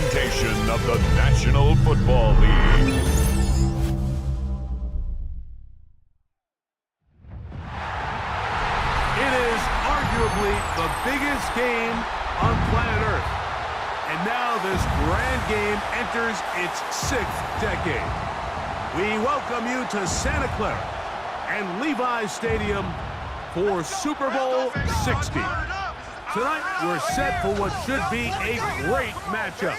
presentation of the National Football League. It is arguably the biggest game on planet Earth. And now this grand game enters its 6th decade. We welcome you to Santa Clara and Levi's Stadium for Super Bowl 60. Tonight, we're set for what should be a great matchup.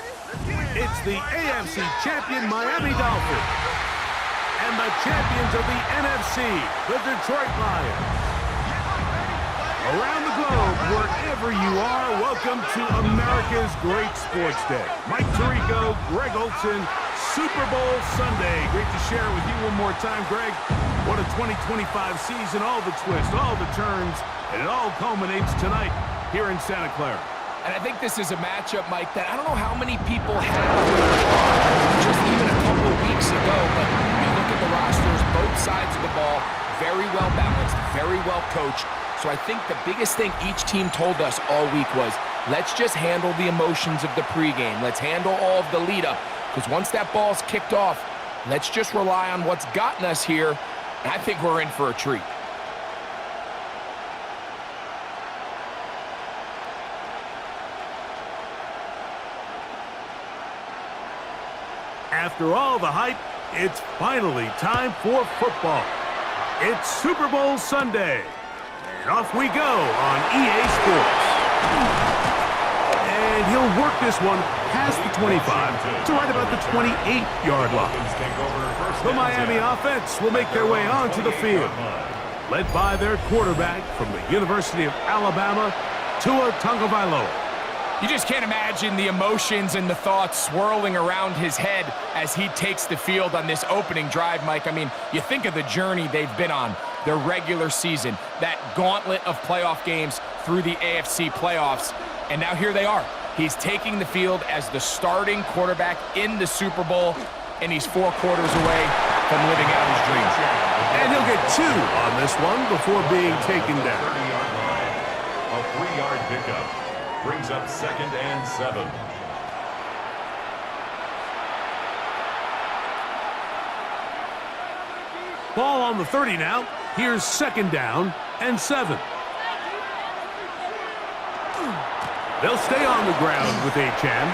It's the AFC champion Miami Dolphins and the champions of the NFC, the Detroit Lions. Around the globe, wherever you are, welcome to America's Great Sports Day. Mike Tirico, Greg Olson, Super Bowl Sunday. Great to share it with you one more time, Greg. What a 2025 season, all the twists, all the turns, and it all culminates tonight here in Santa Clara. And I think this is a matchup, Mike, that I don't know how many people had just even a couple of weeks ago, but you look at the rosters, both sides of the ball, very well balanced, very well coached. So I think the biggest thing each team told us all week was, let's just handle the emotions of the pregame. Let's handle all of the lead-up, because once that ball's kicked off, let's just rely on what's gotten us here, and I think we're in for a treat. After all the hype, it's finally time for football. It's Super Bowl Sunday. And off we go on EA Sports. And he'll work this one past the 25 to right about the 28-yard line. The Miami offense will make their way onto the field, led by their quarterback from the University of Alabama, Tua Tagovailoa. You just can't imagine the emotions and the thoughts swirling around his head as he takes the field on this opening drive, Mike. I mean, you think of the journey they've been on, their regular season, that gauntlet of playoff games through the AFC playoffs, and now here they are. He's taking the field as the starting quarterback in the Super Bowl, and he's 4 quarters away from living out his dream. And he'll get 2 on this one before being taken down. A 3-yard pickup brings up 2nd and 7. Ball on the 30 now. Here's 2nd down and 7. They'll stay on the ground with Achane.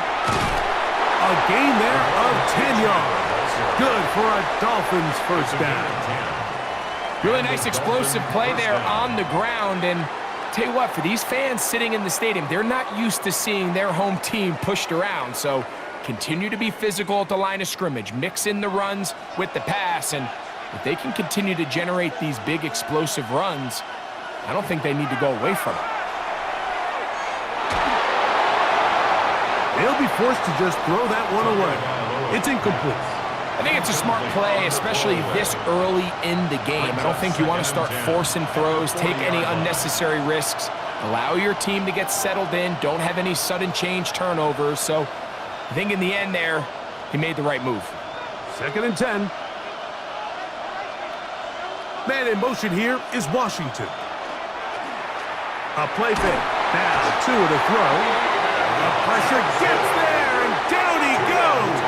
A gain there of 10 yards. Good for a Dolphins first down. Really nice explosive play there on the ground, and tell you what, for these fans sitting in the stadium, they're not used to seeing their home team pushed around, so continue to be physical at the line of scrimmage, mix in the runs with the pass, and if they can continue to generate these big explosive runs, I don't think they need to go away from it. They'll be forced to just throw that one away. It's incomplete. I think it's a smart play, especially this early in the game. I don't think you want to start forcing throws, take any unnecessary risks, allow your team to get settled in, don't have any sudden change turnovers. So I think in the end there, he made the right move. 2nd and 10. Man in motion here is Washington. A play fake. Now Tua to throw. The pressure gets there, and down he goes.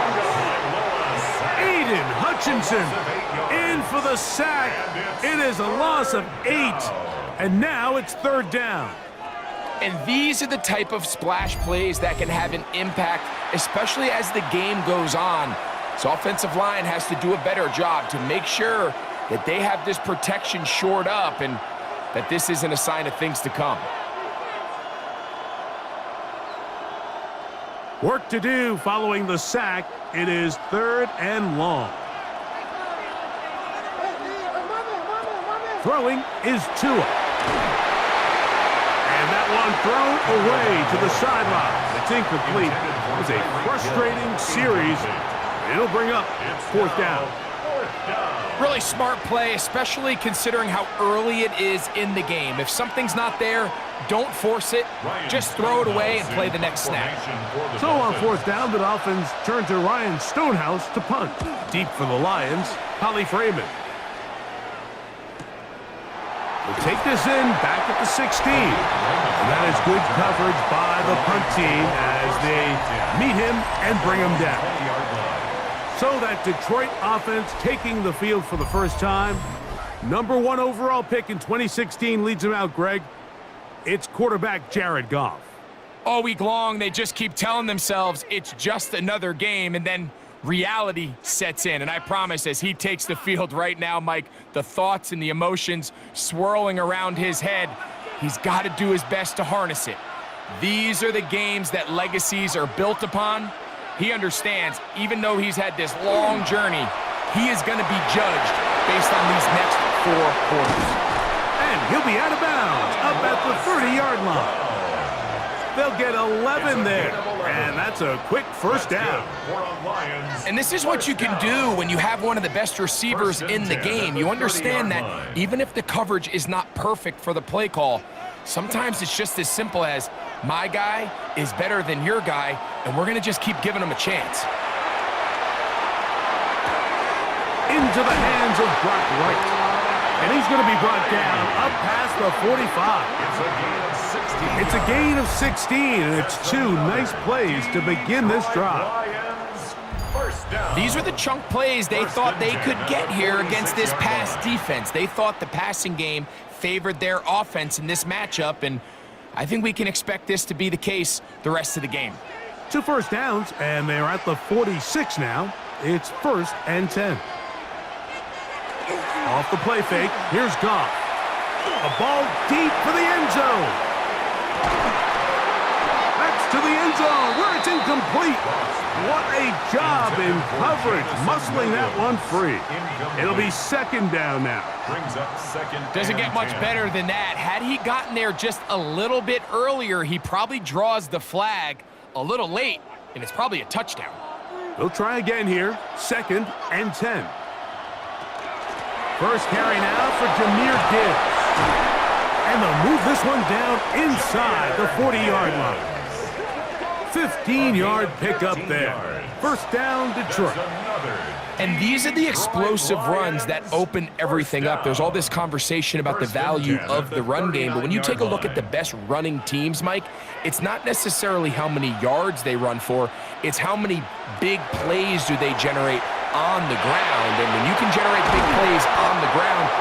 Aiden Hutchinson in for the sack. It is a loss of 8, and now it's 3rd down. And these are the type of splash plays that can have an impact, especially as the game goes on. So offensive line has to do a better job to make sure that they have this protection shored up and that this isn't a sign of things to come. Work to do following the sack. It is 3rd and long. Throwing is Tua. And that one thrown away to the sideline. It's incomplete. It was a frustrating series. It'll bring up 4th down. Really smart play, especially considering how early it is in the game. If something's not there, don't force it. Just throw it away and play the next snap. So on 4th down, the Dolphins turn to Ryan Stonehouse to punt. Deep for the Lions, Holly Freeman. We'll take this in back at the 16. That is good coverage by the punt team as they meet him and bring him down. So that Detroit offense taking the field for the first time. Number 1 overall pick in 2016 leads him out, Greg. It's quarterback Jared Goff. All week long, they just keep telling themselves it's just another game, and then reality sets in. And I promise, as he takes the field right now, Mike, the thoughts and the emotions swirling around his head, he's got to do his best to harness it. These are the games that legacies are built upon. He understands, even though he's had this long journey, he is going to be judged based on these next 4 quarters. And he'll be out of bounds, up at the 30-yard line. They'll get 11 there, and that's a quick first down. And this is what you can do when you have one of the best receivers in the game. You understand that even if the coverage is not perfect for the play call, sometimes it's just as simple as, my guy is better than your guy, and we're going to just keep giving him a chance. Into the hands of Brock Wright. And he's going to be brought down up past the 45. It's a gain of 16, and it's 2 nice plays to begin this drive. These are the chunk plays they thought they could get here against this pass defense. They thought the passing game favored their offense in this matchup, and I think we can expect this to be the case the rest of the game. 2 first downs, and they're at the 46 now. It's 1st and 10. Off the play fake, here's Goff. A ball deep for the end zone. That's to the end zone where it's incomplete. What a job in coverage, muscling that one free. It'll be 2nd down now. Doesn't get much better than that. Had he gotten there just a little bit earlier, he probably draws the flag a little late, and it's probably a touchdown. They'll try again here, 2nd and 10. First carry now for Jahmyr Gibbs. And they'll move this one down inside the 40-yard line. 15-yard pickup there. First down, Detroit. And these are the explosive runs that open everything up. There's all this conversation about the value of the run game, but when you take a look at the best running teams, Mike, it's not necessarily how many yards they run for, it's how many big plays do they generate on the ground. And when you can generate big plays on the ground,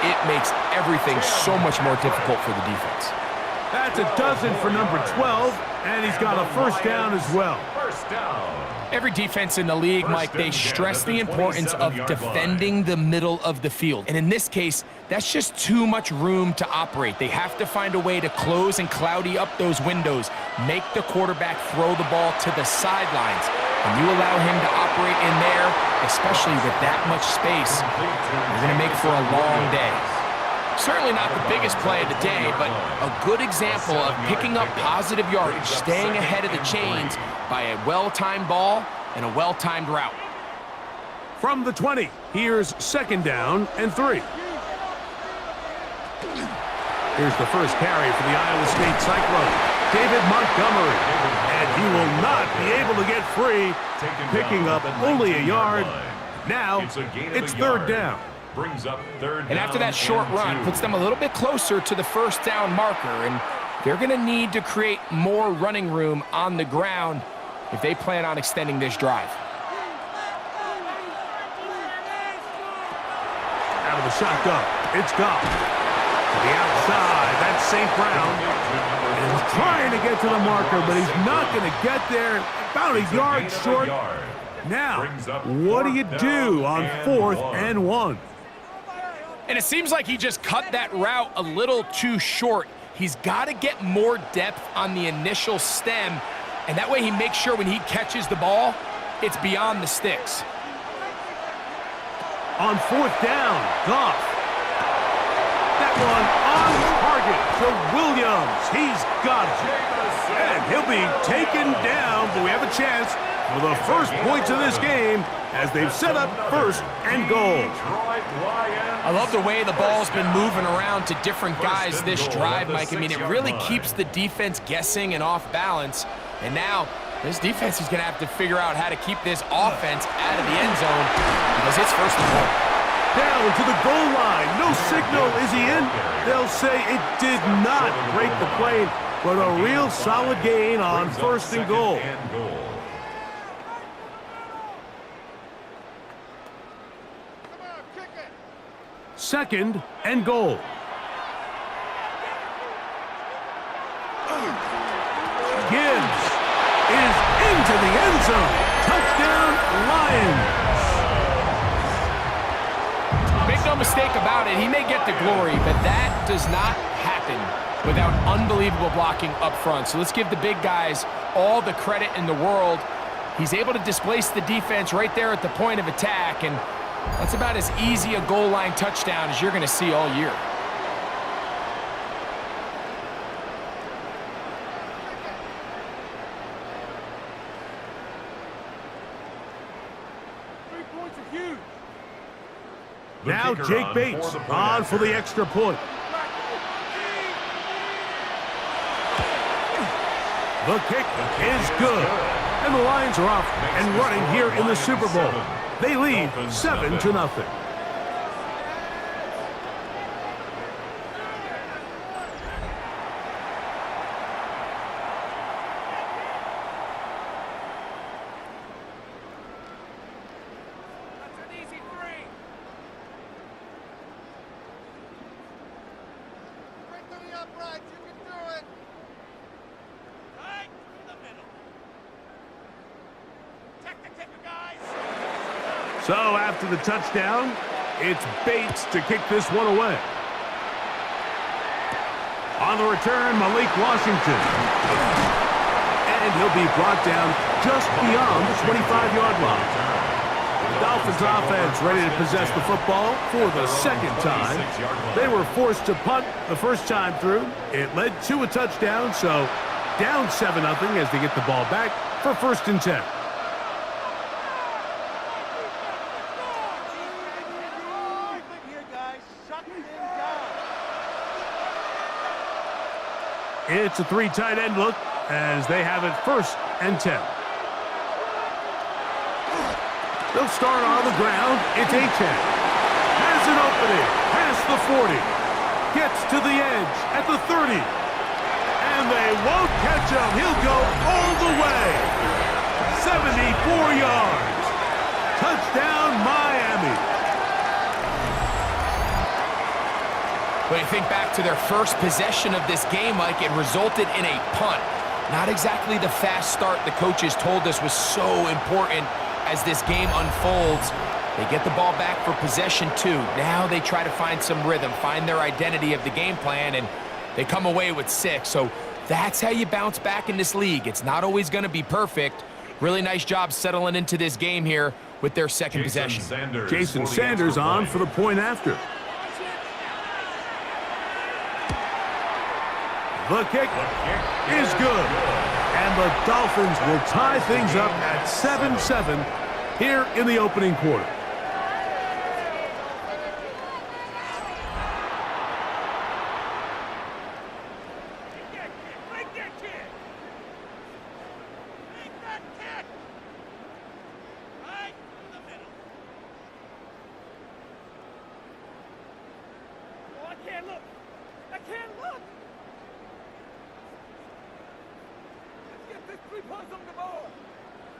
it makes everything so much more difficult for the defense. That's a dozen for number 12, and he's got a first down as well. Every defense in the league, Mike, they stress the importance of defending the middle of the field. And in this case, that's just too much room to operate. They have to find a way to close and cloudy up those windows, make the quarterback throw the ball to the sidelines. When you allow him to operate in there, especially with that much space, you're going to make for a long day. Certainly not the biggest play of the day, but a good example of picking up positive yardage, staying ahead of the chains by a well-timed ball and a well-timed route. From the 20, here's 2nd down and 3. Here's the first carry for the Iowa State Cyclone, David Montgomery. And he will not be able to get free, picking up only a yard. Now, it's 3rd down. Brings up 3rd down. And after that short run, puts them a little bit closer to the first down marker, and they're going to need to create more running room on the ground if they plan on extending this drive. Out of the shotgun, it's Goff. To the outside, that's St. Brown. And he's trying to get to the marker, but he's not going to get there. About a yard short. Now, what do you do on 4th and 1? And it seems like he just cut that route a little too short. He's got to get more depth on the initial stem, and that way he makes sure when he catches the ball, it's beyond the sticks. On 4th down, Goff. That one on target to Williams. He's got it. And he'll be taken down, but we have a chance for the first points of this game as they've set up 1st and goal. I love the way the ball's been moving around to different guys this drive, Mike. I mean, it really keeps the defense guessing and off balance. And now, this defense is going to have to figure out how to keep this offense out of the end zone because it's 1st and 1. Down to the goal line. No signal. Is he in? They'll say it did not break the plane. but a real solid gain on first and goal. Second and goal. Gibbs is into the end zone. Touchdown, Lions. Make no mistake about it, he may get the glory, but that does not happen without unbelievable blocking up front. So let's give the big guys all the credit in the world. He's able to displace the defense right there at the point of attack, and that's about as easy a goal line touchdown as you're going to see all year. Now Jake Bates on for the extra point. The kick is good. And the Lions are off and running here in the Super Bowl. They lead 7-0. So after the touchdown, it's Bates to kick this one away. On the return, Malik Washington. And he'll be brought down just beyond the 25-yard line. The Dolphins offense ready to possess the football for the second time. They were forced to punt the first time through. It led to a touchdown, so down 7-0 as they get the ball back for 1st and 10. It's a 3 tight end look as they have it 1st and 10. They'll start on the ground. It's A-10. Has an opening. Past the 40. Gets to the edge at the 30. And they won't catch him. He'll go all the way. 74 yards. Touchdown, Miami. When you think back to their first possession of this game, Mike, it resulted in a punt. Not exactly the fast start the coaches told us was so important as this game unfolds. They get the ball back for possession 2. Now they try to find some rhythm, find their identity of the game plan, and they come away with 6. So that's how you bounce back in this league. It's not always going to be perfect. Really nice job settling into this game here with their second possession. Jason Sanders on for the point after. The kick is good. And the Dolphins will tie things up at 7-7 here in the opening quarter.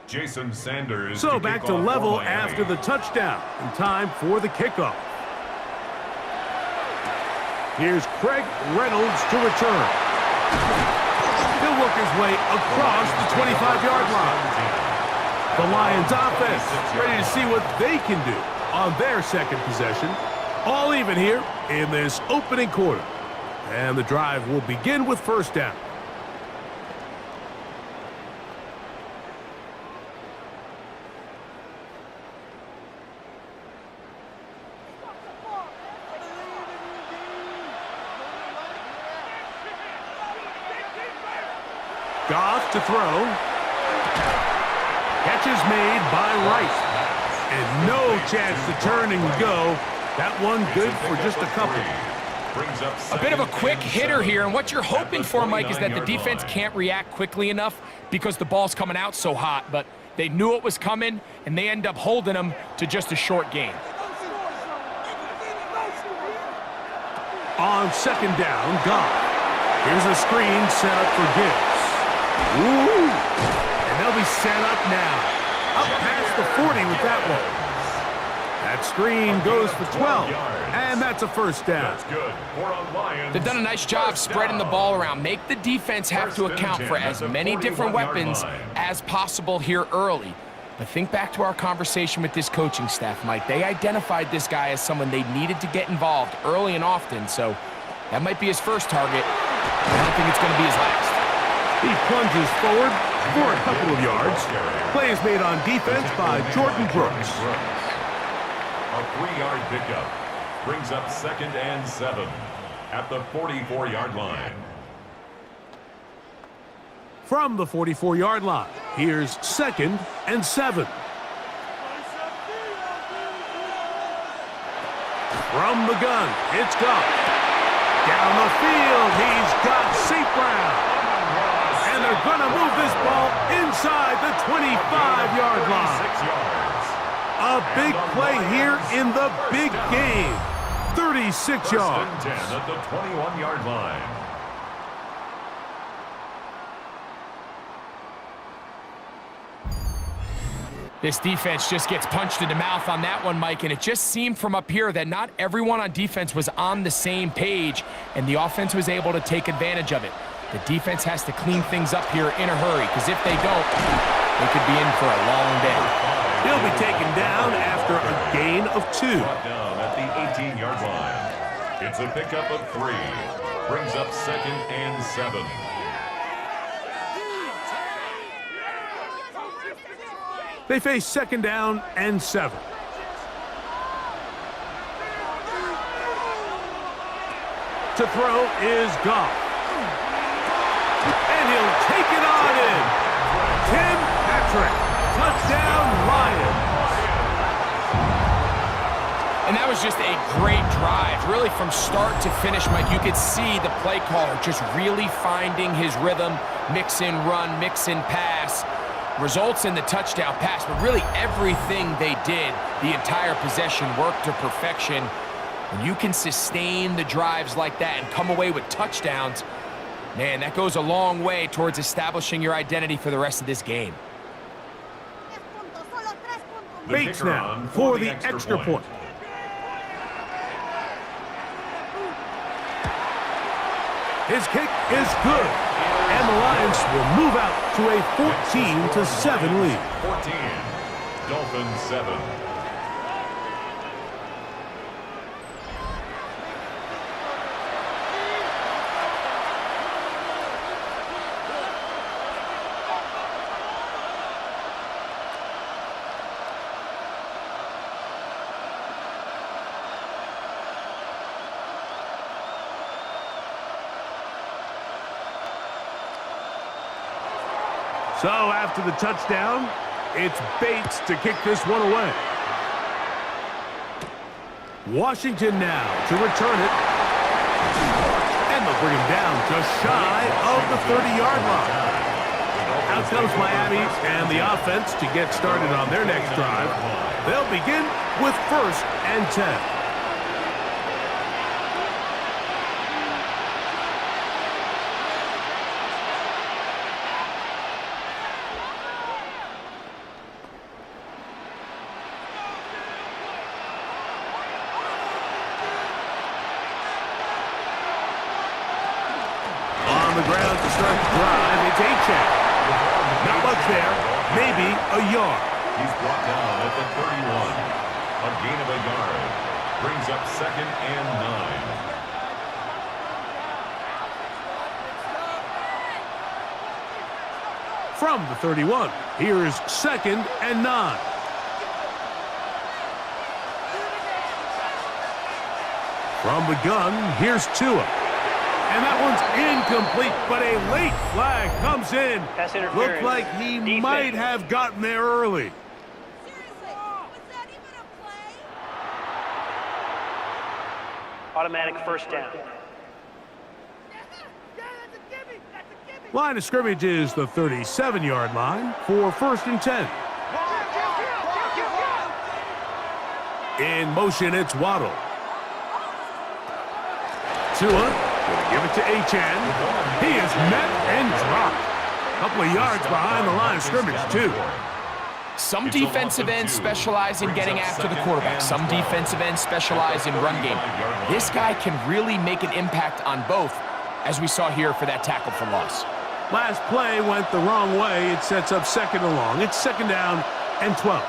Jason Sanders. So back to level after the touchdown, and time for the kickoff. Here's Craig Reynolds to return. He'll work his way across the 25-yard line. The Lions offense ready to see what they can do on their second possession. All even here in this opening quarter. And the drive will begin with 1st down. Goff to throw. Catch is made by Wright. And no chance to turn and go. That one good for just a couple. A bit of a quick hitter here, and what you're hoping for, Mike, is that the defense can't react quickly enough because the ball's coming out so hot, but they knew it was coming, and they end up holding them to just a short gain. On 2nd down, Goff. Here's a screen set up for Gibbs. Ooh! And they'll be set up now. Up past the 40 with that one. That screen goes for 12, and that's a first down. That's good. They've done a nice job spreading the ball around. Make the defense have to account for as many different weapons as possible here early. But think back to our conversation with this coaching staff, Mike. They identified this guy as someone they needed to get involved early and often, so that might be his first target. I don't think it's going to be his last. He plunges forward for a couple of yards. Play is made on defense by Jordan Brooks. A 3-yard pickup brings up 2nd and 7 at the 44-yard line. From the 44-yard line, here's 2nd and 7. From the gun, it's Goff. Down the field, he's got St. Brown. And they're going to move this ball inside the 25-yard line. 6 yards. A big play here in the big game. 36 yards. 1st and 10 at the 21-yard line. This defense just gets punched in the mouth on that one, Mike, and it just seemed from up here that not everyone on defense was on the same page, and the offense was able to take advantage of it. The defense has to clean things up here in a hurry, because if they don't, they could be in for a long day. He'll be taken down after a gain of 2. Brought down at the 18-yard line. It's a pickup of 3. Brings up 2nd and 7. They face 2nd down and 7. To throw is Goff. And he'll take it on in. Tim Patrick. Touchdown, Lions. And that was just a great drive. Really from start to finish, Mike, you could see the play caller just really finding his rhythm, mix in run, mix in pass. Results in the touchdown pass, but really everything they did, the entire possession worked to perfection. When you can sustain the drives like that and come away with touchdowns, man, that goes a long way towards establishing your identity for the rest of this game. Bates now for the extra point. His kick is good. And the Lions will move out to a 14-7 lead. 14. Dolphins 7. So after the touchdown, it's Bates to kick this one away. Washington now to return it. And they'll bring him down just shy of the 30-yard line. Out comes Miami and the offense to get started on their next drive. They'll begin with 1st and 10. On the ground to start the drive, it's A-Check. Not much there, maybe a yard. He's brought down at the 31. A gain of a yard. Brings up 2nd and 9. From the 31, here's 2nd and 9. From the gun, here's Tua. And that one's incomplete, but a late flag comes in. Looked like he might have gotten there early. Seriously, was that even a play? Automatic first down. Line of scrimmage is the 37-yard line for 1st and 10. In motion, it's Waddle. Tua gonna give Give it to Achan. He is met and dropped. A couple of yards behind the line of scrimmage, too. Some defensive ends specialize in getting after the quarterback. Some defensive ends specialize in run game. This guy can really make an impact on both, as we saw here for that tackle for loss. Last play went the wrong way. It sets up second and long. It's second down and 12.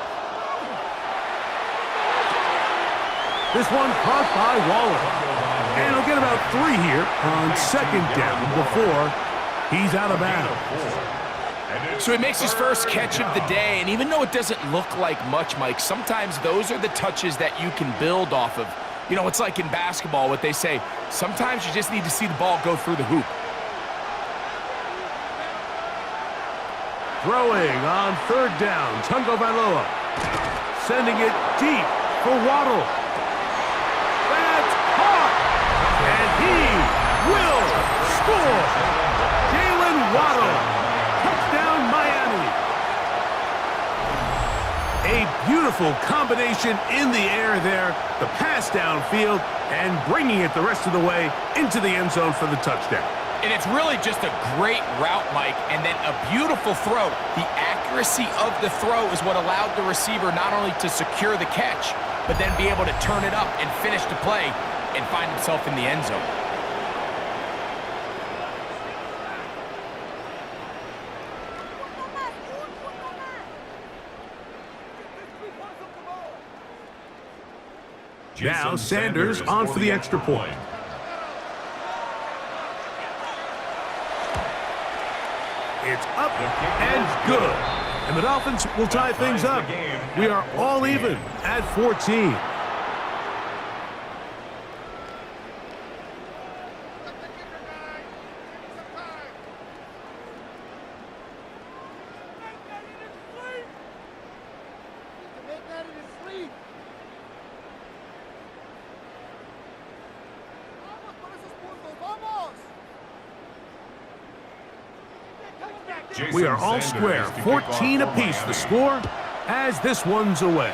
This one caught by Waddle. And he'll get about 3 here on second down before he's out of bounds. So he makes his first catch of the day, and even though it doesn't look like much, Mike, sometimes those are the touches that you can build off of. You know, it's like in basketball, what they say, sometimes you just need to see the ball go through the hoop. Throwing on third down, Tagovailoa. Sending it deep for Waddle. That's caught! And he will score! Jaylen Waddle. Touchdown, Miami. A beautiful combination in the air there. The pass downfield and bringing it the rest of the way into the end zone for the touchdown. And it's really just a great route, Mike, and then a beautiful throw. The accuracy of the throw is what allowed the receiver not only to secure the catch, but then be able to turn it up and finish the play and find himself in the end zone. Now Sanders on for the extra point. It's up and good. And the Dolphins will tie things up. We are all even at 14. We are all square, 14 apiece the score as this one's away.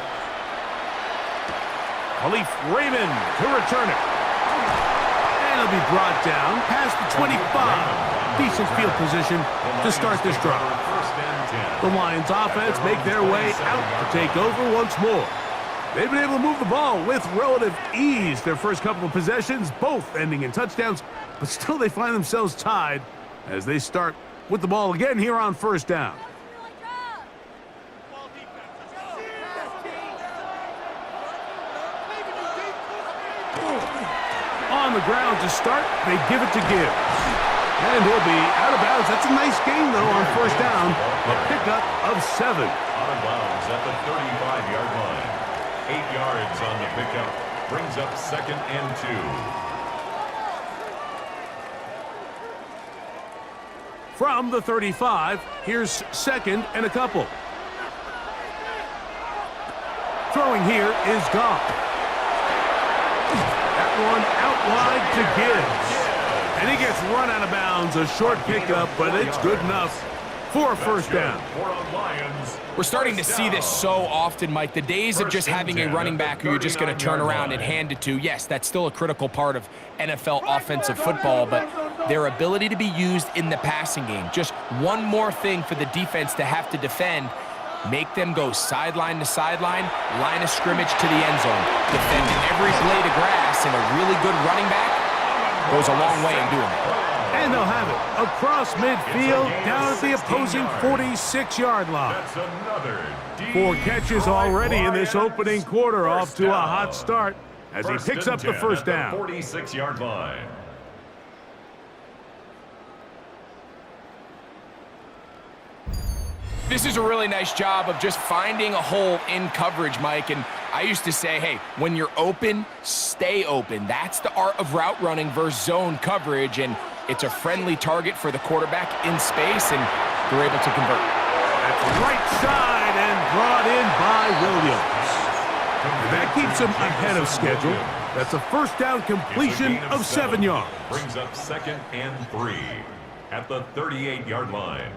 Khalif Raymond to return it. And it'll be brought down past the 25. Decent field position to start this drive. The Lions offense make their way out to take over once more. They've been able to move the ball with relative ease their first couple of possessions, both ending in touchdowns, but still they find themselves tied as they start with the ball again here on first down. On the ground to start, they give it to Gibbs. And he'll be out of bounds. That's a nice gain, though, on first down. A pickup of 7. Out of bounds at the 35-yard line. 8 yards on the pickup. Brings up second and 2. From the 35, here's second and a couple. Throwing here is Goff. That one out wide to Gibbs. And he gets run out of bounds. A short pickup, but it's good enough for a first down. We're starting to see this so often, Mike. The days of just having a running back who you're just going to turn around and hand it to, yes, that's still a critical part of NFL offensive football, but their ability to be used in the passing game, just one more thing for the defense to have to defend, make them go sideline to sideline, line of scrimmage to the end zone. Defend every blade of grass, and a really good running back goes a long way in doing that. And they'll have it across midfield down at the opposing 46-yard line. 4 catches already in this opening quarter, off to a hot start as he picks up the first down. 46-yard line. This is a really nice job of just finding a hole in coverage, Mike. And I used to say, hey, when you're open, stay open. That's the art of route running versus zone coverage. And it's a friendly target for the quarterback in space, and they're able to convert. That's right side and brought in by Williams. And that keeps him ahead of schedule. That's a first down completion of 7 yards. Brings up second and 3 at the 38-yard line.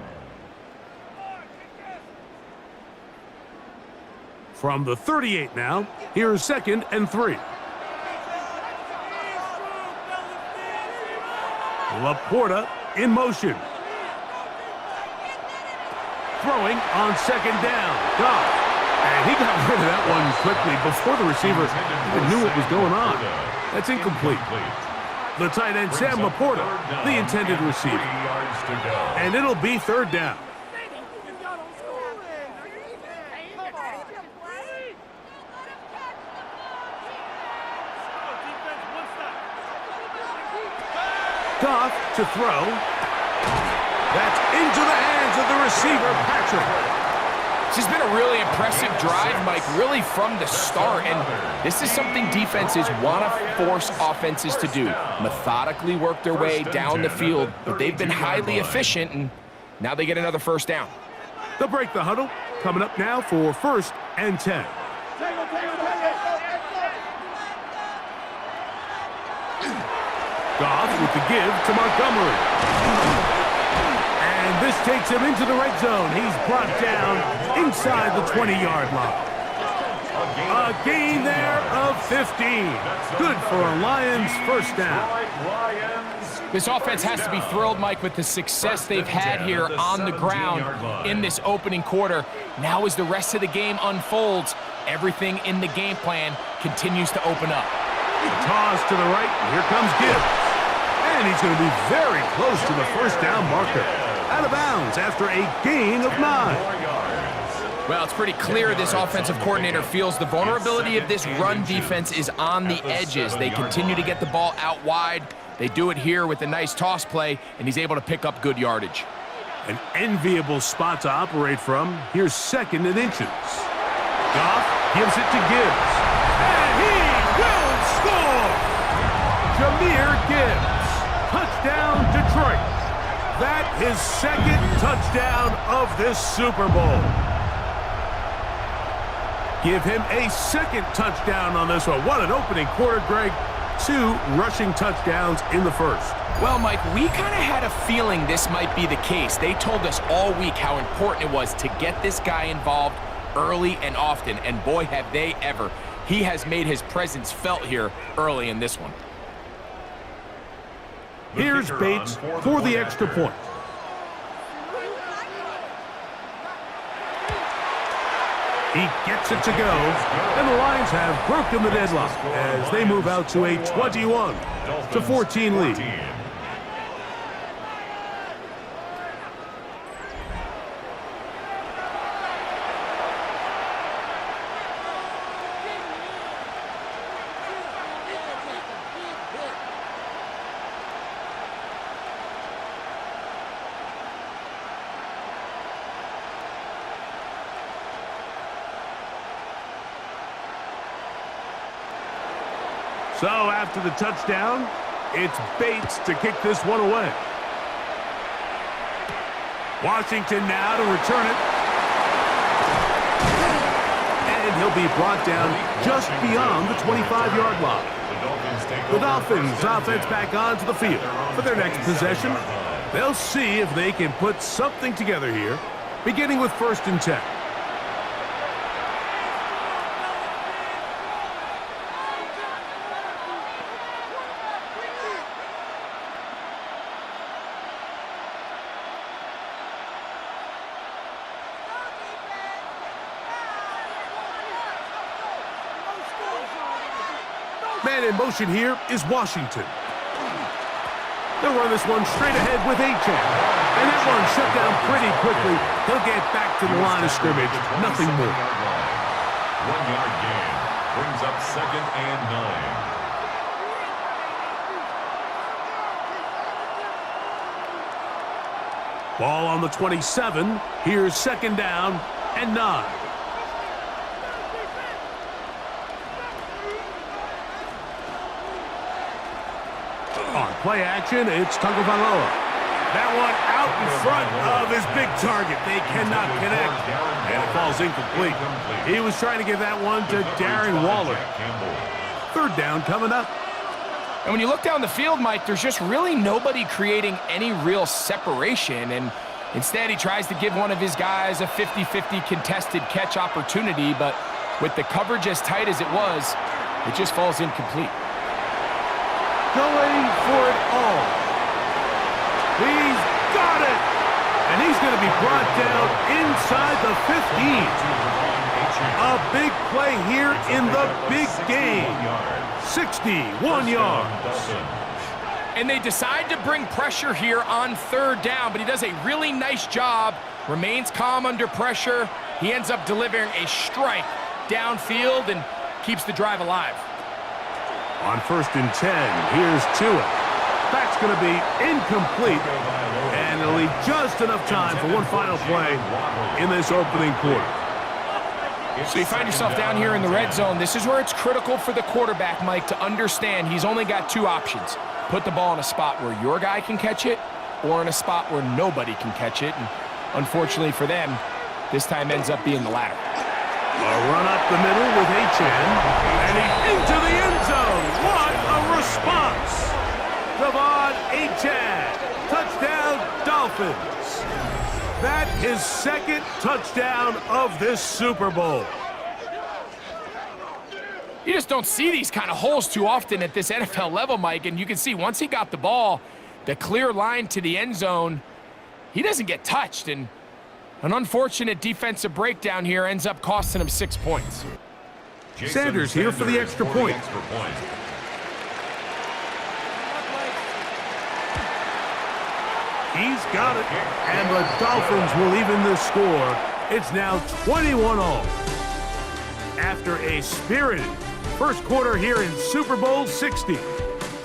From the 38 now, here's second and 3. Laporta in motion. Throwing on second down. Goff. And he got rid of that one quickly before the receiver even knew what was going on. That's incomplete. The tight end, Sam Laporta, the intended receiver. And it'll be third down. Goff to throw. That's into the hands of the receiver, Patrick. This has been a really impressive drive, Mike, really from the start. And this is something defenses want to force offenses to do. Methodically work their way down the field, but they've been highly efficient, and now they get another first down. They'll break the huddle. Coming up now for 1st and 10. Goff with the give to Montgomery. And this takes him into the red zone. He's brought down inside the 20-yard line. A gain there of 15. Good for a Lions first down. This offense has to be thrilled, Mike, with the success they've had here on the ground in this opening quarter. Now as the rest of the game unfolds, everything in the game plan continues to open up. Toss to the right. Here comes Gibbs. And he's going to be very close to the first down marker. Out of bounds after a gain of 9. Well, it's pretty clear this offensive coordinator feels the vulnerability of this run defense is on the edges. They continue to get the ball out wide. They do it here with a nice toss play, and he's able to pick up good yardage. An enviable spot to operate from. Here's 2nd and inches. Goff gives it to Gibbs. And he will score! Jahmyr Gibbs. Touchdown, Detroit. That his 2nd touchdown of this Super Bowl. Give him a 2nd touchdown on this one. What an opening quarter, Greg. 2 rushing touchdowns in the first. Well, Mike, we kind of had a feeling this might be the case. They told us all week how important it was to get this guy involved early and often, and boy, have they ever. He has made his presence felt here early in this one. Here's Bates for the extra point. He gets it to go, and the Lions have broken the deadlock as they move out to a 21-14 lead. So after the touchdown, it's Bates to kick this one away. Washington now to return it. And he'll be brought down just beyond the 25-yard line. The Dolphins offense back onto the field for their next possession. They'll see if they can put something together here, beginning with 1st and 10. Man in motion here is Washington. They'll run this one straight ahead with Achane. And that one shut down pretty quickly. He'll get back to the line of scrimmage. Nothing more. 1-yard gain brings up 2nd and 9. Ball on the 27. Here's 2nd down and 9. On play action, it's Tagovailoa. That one out in front of his big target. They cannot connect, and it falls incomplete. He was trying to give that one to Darren Waller. 3rd down coming up. And when you look down the field, Mike, there's just really nobody creating any real separation, and instead he tries to give one of his guys a 50-50 contested catch opportunity, but with the coverage as tight as it was, it just falls incomplete. Going for it all. going to be brought down inside the 15. A big play here in the big game. 61 yards. And they decide to bring pressure here on third down, but he does a really nice job. Remains calm under pressure. He ends up delivering a strike downfield and keeps the drive alive. On 1st and 10, here's Tua. That's going to be incomplete, and it'll leave just enough time for one final play in this opening quarter. So you find yourself down here in the red zone. This is where it's critical for the quarterback, Mike, to understand he's only got two options. Put the ball in a spot where your guy can catch it or in a spot where nobody can catch it. And unfortunately for them, this time ends up being the latter. A run up the middle with Achane, and he's into the end zone. What a response! Achane, touchdown Dolphins. That is second touchdown of this Super Bowl. You just don't see these kind of holes too often at this NFL level, Mike, and you can see once he got the ball, the clear line to the end zone, he doesn't get touched, and an unfortunate defensive breakdown here ends up costing him 6 points. Sanders here for the extra point. He's got it, and the Dolphins will even the score. It's now 21-all. After a spirited first quarter here in Super Bowl 60,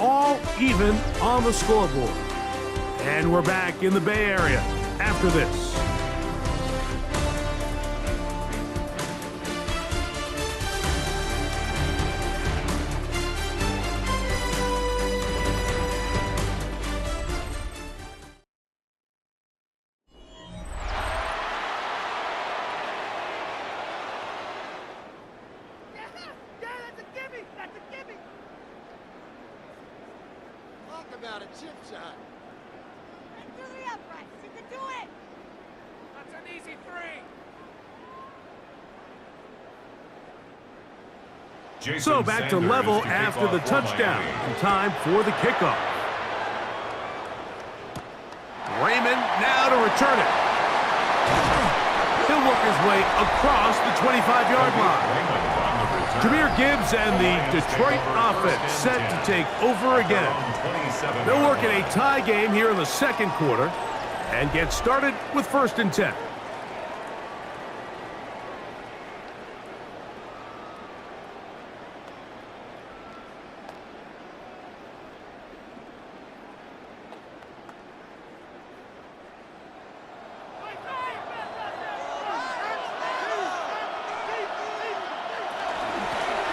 all even on the scoreboard. And we're back in the Bay Area after this. About a chip shot. Do the uprights. You can do it. That's an easy three. So back to level after the touchdown. And time for the kickoff. Raymond now to return it. He'll work his way across the 25-yard line. Jahmyr Gibbs and the Detroit offense set to take over again. They'll work in a tie game here in the second quarter and get started with 1st and 10.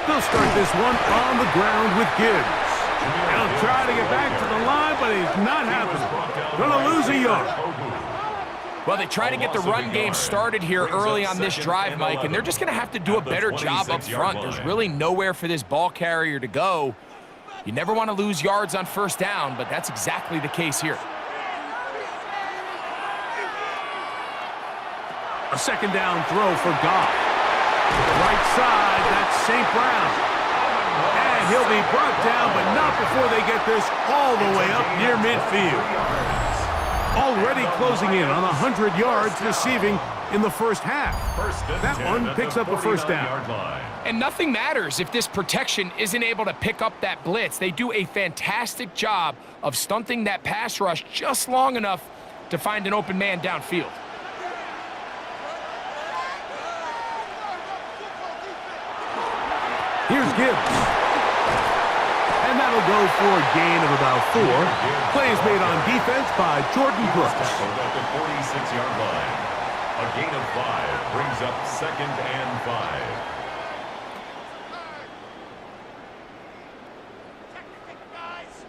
They'll start this one on the ground with Gibbs. He'll try to get back to the line, but he's not happening. Gonna lose a yard. Well, they try to get the run game started here early on this drive, Mike, and they're just going to have to do a better job up front. There's really nowhere for this ball carrier to go. You never want to lose yards on 1st down, but that's exactly the case here. A 2nd down throw for Goff. To the right side, that's St. Brown. And he'll be brought down, but not before they get this all the way up near midfield. Already closing in on 100 yards receiving in the first half. That one picks up a 1st down. And nothing matters if this protection isn't able to pick up that blitz. They do a fantastic job of stunting that pass rush just long enough to find an open man downfield. Here's Gibbs. And that'll go for a gain of about 4. Plays made on defense by Jordan Brooks. At the 46-yard line. A gain of 5 brings up 2nd and 5.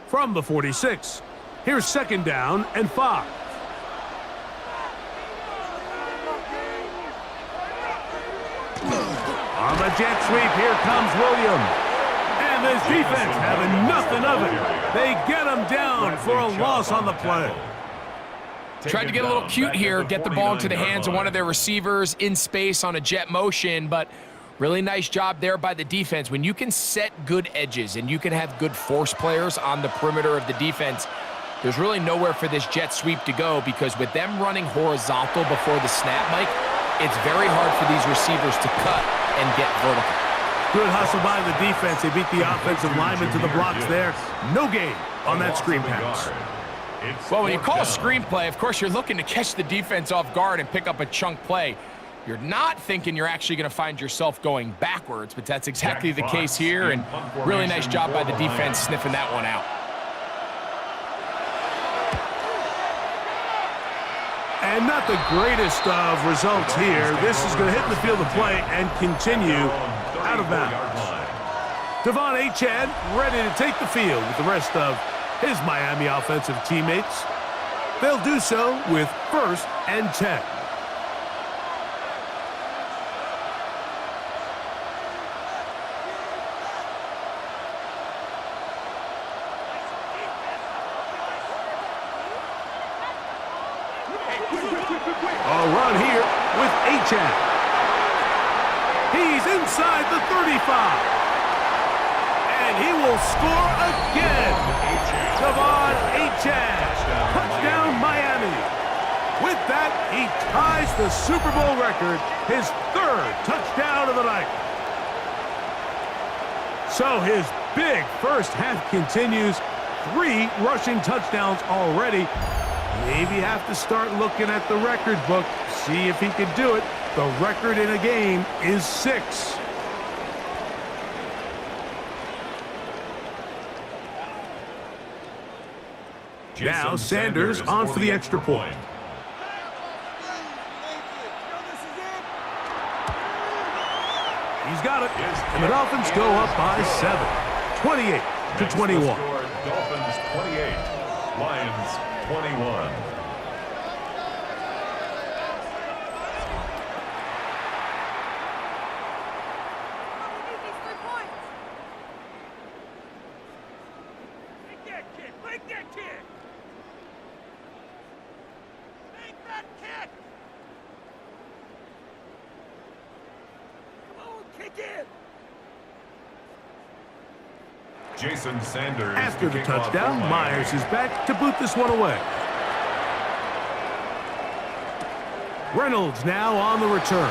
From the 46, here's 2nd down and 5. On the jet sweep, here comes Williams. And this defense having nothing of it. They get him down for a loss on the play. Tried to get a little cute here, get the ball into the hands of one of their receivers in space on a jet motion, but really nice job there by the defense. When you can set good edges and you can have good force players on the perimeter of the defense, there's really nowhere for this jet sweep to go because with them running horizontal before the snap, Mike, it's very hard for these receivers to cut and get vertical. Good hustle by the defense. They beat the offensive lineman to the blocks there. No gain on that screen pass. Well, when you call a screenplay, of course, you're looking to catch the defense off guard and pick up a chunk play. You're not thinking you're actually going to find yourself going backwards, but that's exactly the case here, and really nice job by the defense sniffing that one out. And not the greatest of results here. This is going to hit the field of play and continue out of bounds. Devon Achane ready to take the field with the rest of his Miami offensive teammates. They'll do so with 1st and 10. A run here with Achane. He's inside the 35. And he will score again. Devon Achane. Touchdown, Miami. With that, he ties the Super Bowl record, his 3rd touchdown of the night. So his big first half continues. 3 rushing touchdowns already. Maybe have to start looking at the record book, see if he can do it. The record in a game is 6. Now Sanders on for the extra point. He's got it, and the Dolphins go up by 7, 28-21. Dolphins 28, Lions 21. Jason Sanders. After the touchdown, Myers is back to boot this one away. Reynolds now on the return.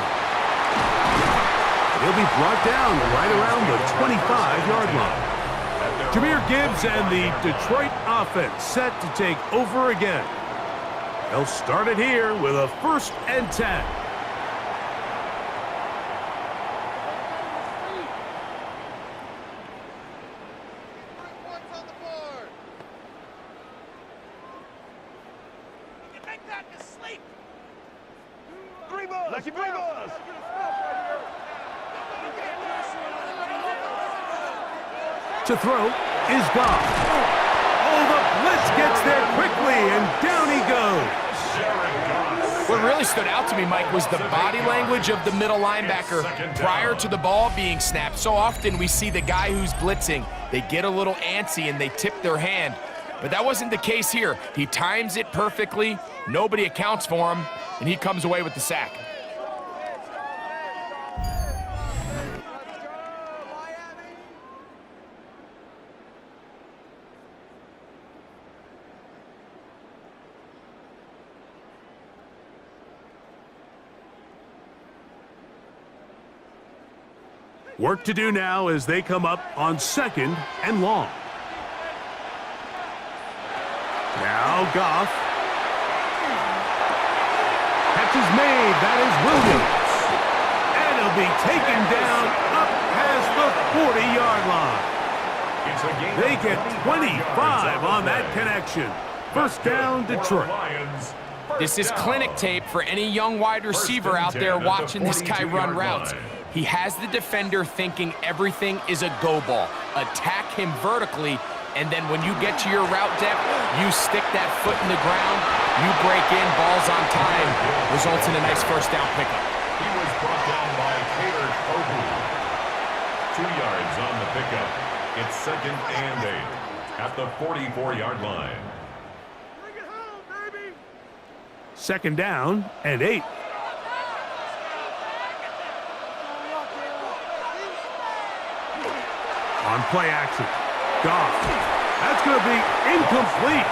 He'll be brought down right around the 25-yard line. Jahmyr Gibbs and the Detroit offense set to take over again. They'll start it here with a 1st and 10. To throw is Goff. Oh, the blitz gets there quickly, and down he goes. What really stood out to me, Mike, was the body language of the middle linebacker prior to the ball being snapped. So often we see the guy who's blitzing, they get a little antsy and they tip their hand. But that wasn't the case here. He times it perfectly, nobody accounts for him, and he comes away with the sack. Work to do now as they come up on 2nd and long. Now Goff. Catch is made. That is Williams. And he'll be taken down up past the 40-yard line. They get 25 on that connection. 1st down, Detroit. This is clinic tape for any young wide receiver out there watching this guy run routes. He has the defender thinking everything is a go ball. Attack him vertically, and then when you get to your route depth, you stick that foot in the ground, you break in, ball's on time, results in a nice 1st down pickup. He was brought down by Cater Kobu. 2 yards on the pickup. It's 2nd and 8 at the 44-yard line. Bring it home, baby. 2nd down and 8. On play action, Goff. That's going to be incomplete.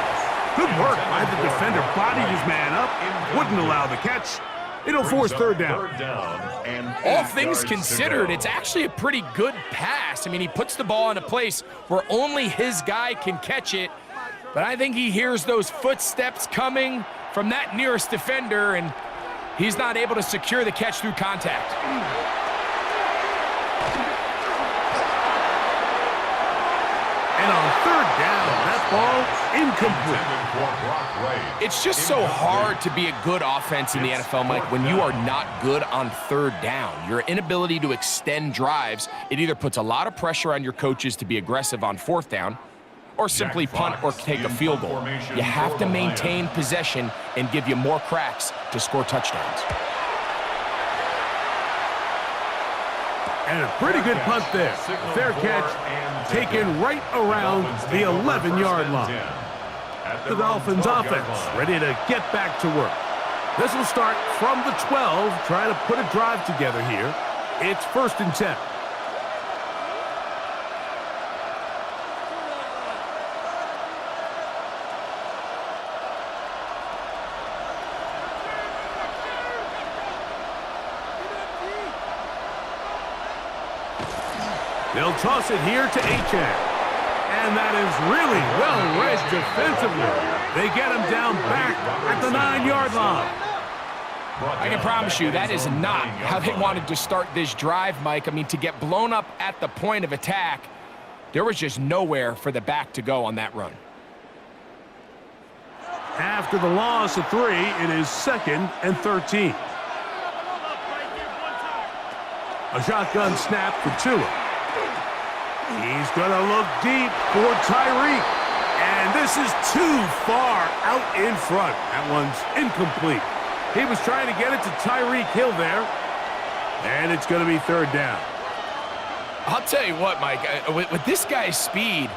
Good work by the defender. Bodied his man up. Wouldn't allow the catch. It'll force third down. All things considered, it's actually a pretty good pass. I mean, he puts the ball in a place where only his guy can catch it. But I think he hears those footsteps coming from that nearest defender, and he's not able to secure the catch through contact. And on third down, that ball incomplete. It's just so hard to be a good offense in the NFL, Mike, when you are not good on third down. Your inability to extend drives, it either puts a lot of pressure on your coaches to be aggressive on fourth down or simply punt or take a field goal. You have to maintain possession and give you more cracks to score touchdowns. And a pretty good punt there. Fair catch taken right around the 11-yard line. The Dolphins offense ready to get back to work. This will start from the 12, try to put a drive together here. It's 1st and 10. They'll toss it here to Achane. And that is really well-read defensively. They get him down back at the 9-yard line. I can promise you that is not how they wanted to start this drive, Mike. I mean, to get blown up at the point of attack, there was just nowhere for the back to go on that run. After the loss of 3, it is 2nd and 13. A shotgun snap for Tua. He's going to look deep for Tyreek. And this is too far out in front. That one's incomplete. He was trying to get it to Tyreek Hill there. And it's going to be 3rd down. I'll tell you what, Mike, with this guy's speed,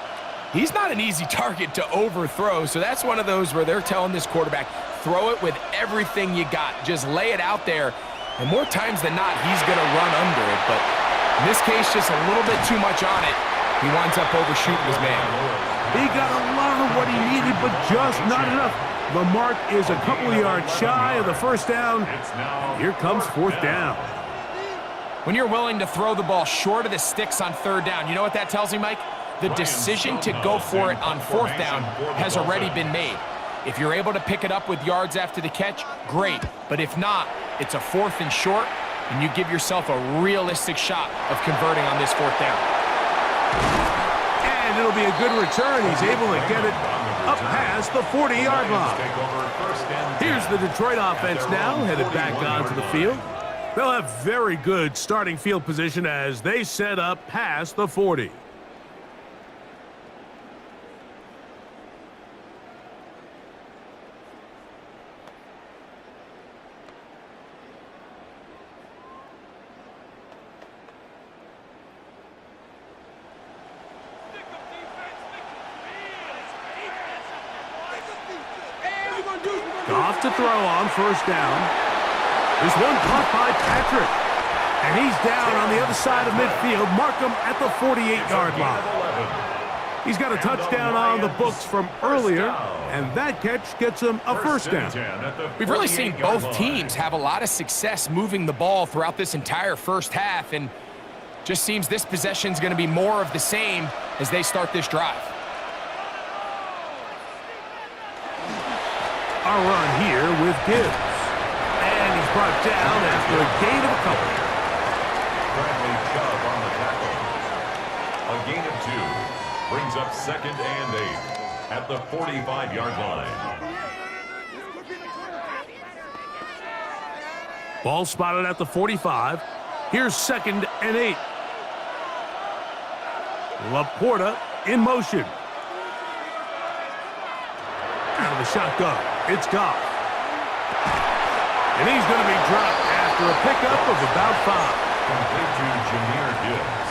he's not an easy target to overthrow. So that's one of those where they're telling this quarterback, throw it with everything you got. Just lay it out there. And more times than not, he's going to run under it. But in this case, just a little bit too much on it. He winds up overshooting his man. He got a lot of what he needed, but just not enough. The mark is a couple of yards shy of the 1st down. Here comes 4th down. When you're willing to throw the ball short of the sticks on 3rd down, you know what that tells me, Mike? The decision to go for it on 4th down has already been made. If you're able to pick it up with yards after the catch, great. But if not, it's a 4th and short, and you give yourself a realistic shot of converting on this 4th down. And it'll be a good return. He's able to get it up past the 40-yard line. Here's the Detroit offense now, headed back onto the field. They'll have very good starting field position as they set up past the 40. Off to throw on 1st down. This one caught by Patrick. And he's down on the other side of midfield. Mark him at the 48-yard line. He's got a touchdown on the books from earlier, and that catch gets him a 1st down. We've really seen both teams have a lot of success moving the ball throughout this entire 1st half, and just seems this possession's going to be more of the same as they start this drive. A run here with Gibbs. And he's brought down after a gain of a couple. Bradley Chubb on the tackle. A gain of 2 brings up 2nd and 8 at the 45-yard line. Ball spotted at the 45. Here's 2nd and 8. Laporta in motion. Out of the shotgun. It's Goff. And he's going to be dropped after a pickup of about 5. Complete to Jahmyr Gibbs.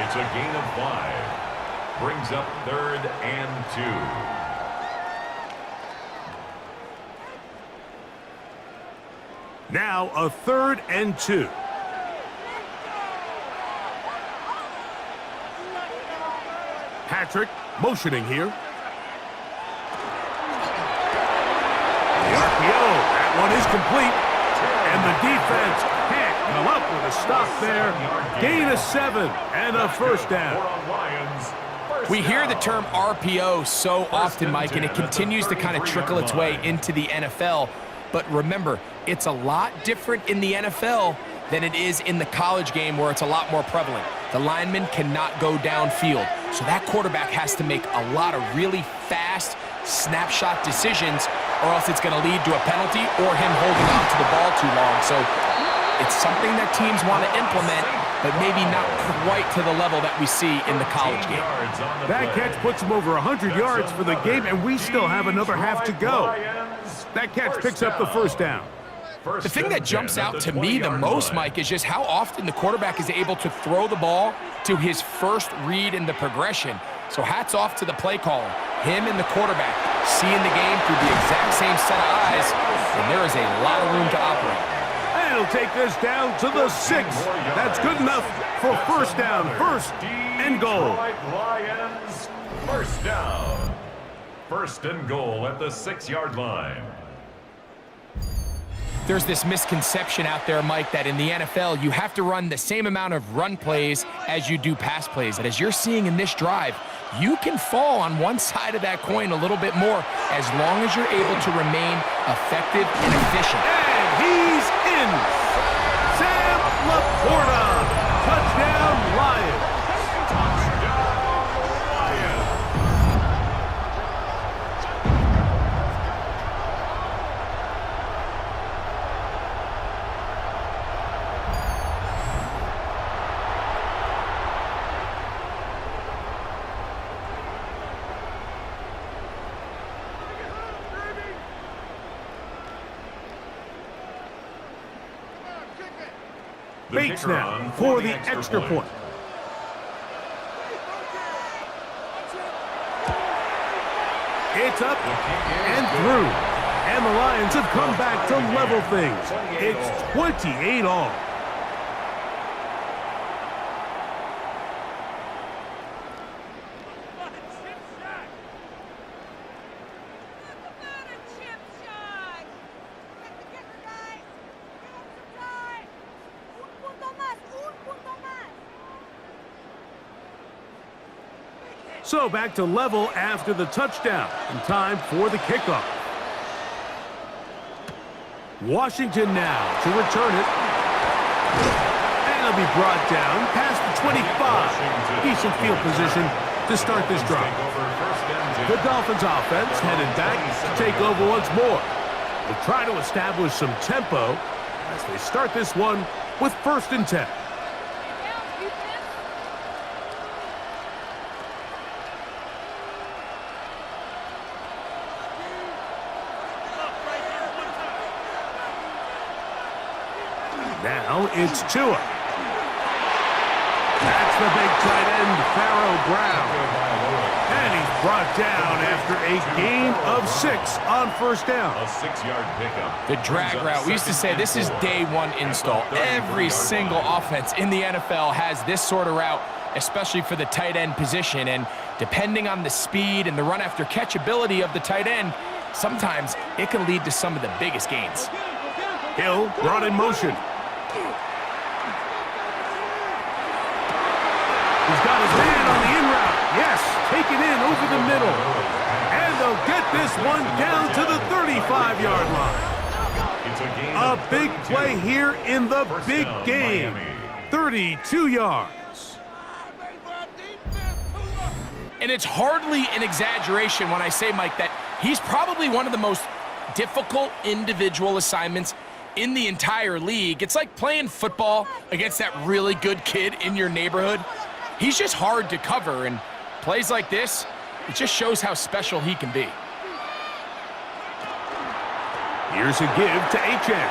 It's a gain of 5. Brings up 3rd and 2. Now a 3rd and 2. Patrick motioning here. one is complete, and the defense can't come up with a stop there. Gain of 7 and a first down. We hear the term RPO so often, Mike, and it continues to kind of trickle its way into the NFL. But remember, it's a lot different in the NFL than it is in the college game where it's a lot more prevalent. The lineman cannot go downfield, so that quarterback has to make a lot of really fast snapshot decisions, or else it's going to lead to a penalty or him holding on to the ball too long. So it's something that teams want to implement, but maybe not quite to the level that we see in the college game. That catch puts him over 100 yards for the game, and we still have another half to go. That catch picks up the first down. The thing that jumps out to me the most, Mike, is just how often the quarterback is able to throw the ball to his first read in the progression. So hats off to the play caller. Him and the quarterback seeing the game through the exact same set of eyes, and there is a lot of room to operate. And he'll take this down to the 6. That's good enough for first down. First and goal. Lions, first down. First and goal at the 6-yard line. There's this misconception out there, Mike, that in the NFL, you have to run the same amount of run plays as you do pass plays. And as you're seeing in this drive, you can fall on one side of that coin a little bit more as long as you're able to remain effective and efficient. And he's in. Sam Laporta. Touchdown, Lions. Bates now for the extra point. It's up and through. And the Lions have come back to level things. It's 28 all. So back to level after the touchdown, and time for the kickoff. Washington now to return it. And it'll be brought down past the 25. Decent field position to start this drive. The Dolphins offense headed back to take over once more. They'll try to establish some tempo as they start this one with 1st and 10. Now it's Tua. That's the big tight end, Pharaoh Brown. And he's brought down after a gain of 6 on 1st down. A 6-yard pickup. The drag route. We used to say this is day one install. Every single offense in the NFL has this sort of route, especially for the tight end position. And depending on the speed and the run after catch ability of the tight end, sometimes it can lead to some of the biggest gains. Hill brought in motion. He's got his man on the in route. Yes, taken in over the middle. And they'll get this one down to the 35-yard line. A big play here in the big game. 32 yards. And it's hardly an exaggeration when I say, Mike, that he's probably one of the most difficult individual assignments in the entire league. It's like playing football against that really good kid in your neighborhood. He's just hard to cover, and plays like this, it just shows how special he can be. Here's a give to H.N.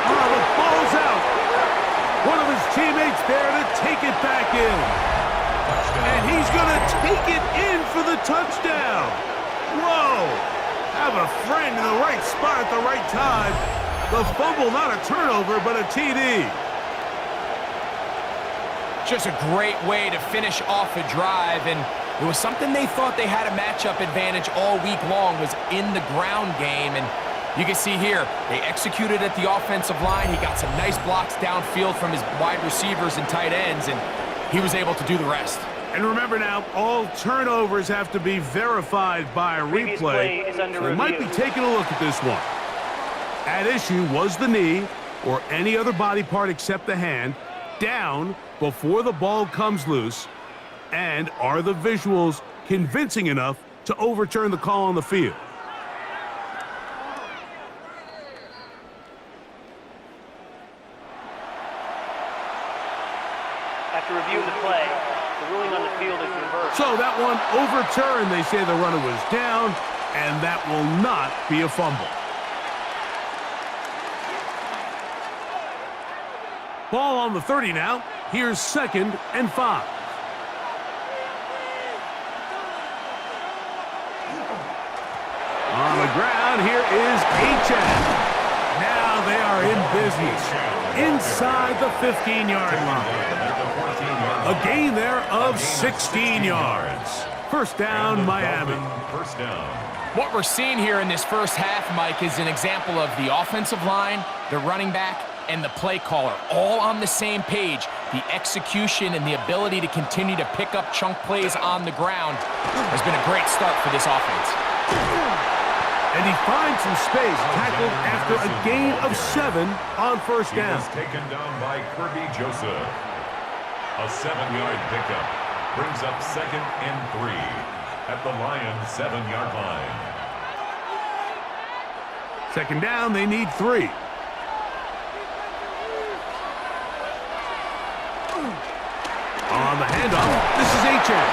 Oh, the ball's out. One of his teammates there to take it back in. And he's going to take it in for the touchdown. Whoa. Have a friend in the right spot at the right time. The fumble, not a turnover, but a TD. Just a great way to finish off a drive, and it was something they thought they had a matchup advantage all week long, was in the ground game, and You can see here, they executed at the offensive line. He got some nice blocks downfield from his wide receivers and tight ends, and he was able to do the rest. And remember now, all turnovers have to be verified by a replay. So they might be taking a look at this one. At issue was the knee, or any other body part except the hand, down before the ball comes loose. And are the visuals convincing enough to overturn the call on the field? After reviewing the play, the ruling on the field is reversed. So that one overturned. They say the runner was down, and that will not be a fumble. Ball on the 30 now. Here's 2nd and 5. On the ground, here is HN. Now they are in business inside the 15-yard line. A gain there of 16 yards. First down, Miami. First down. What we're seeing here in this first half, Mike, is an example of the offensive line, the running back, and the play caller all on the same page. The execution and the ability to continue to pick up chunk plays on the ground has been a great start for this offense. And he finds some space, tackled after a gain of 7 on first down. He was taken down by Kirby Joseph. A 7-yard pickup brings up 2nd and 3 at the Lions' 7-yard line. Second down, they need 3. On the handoff, this is HN.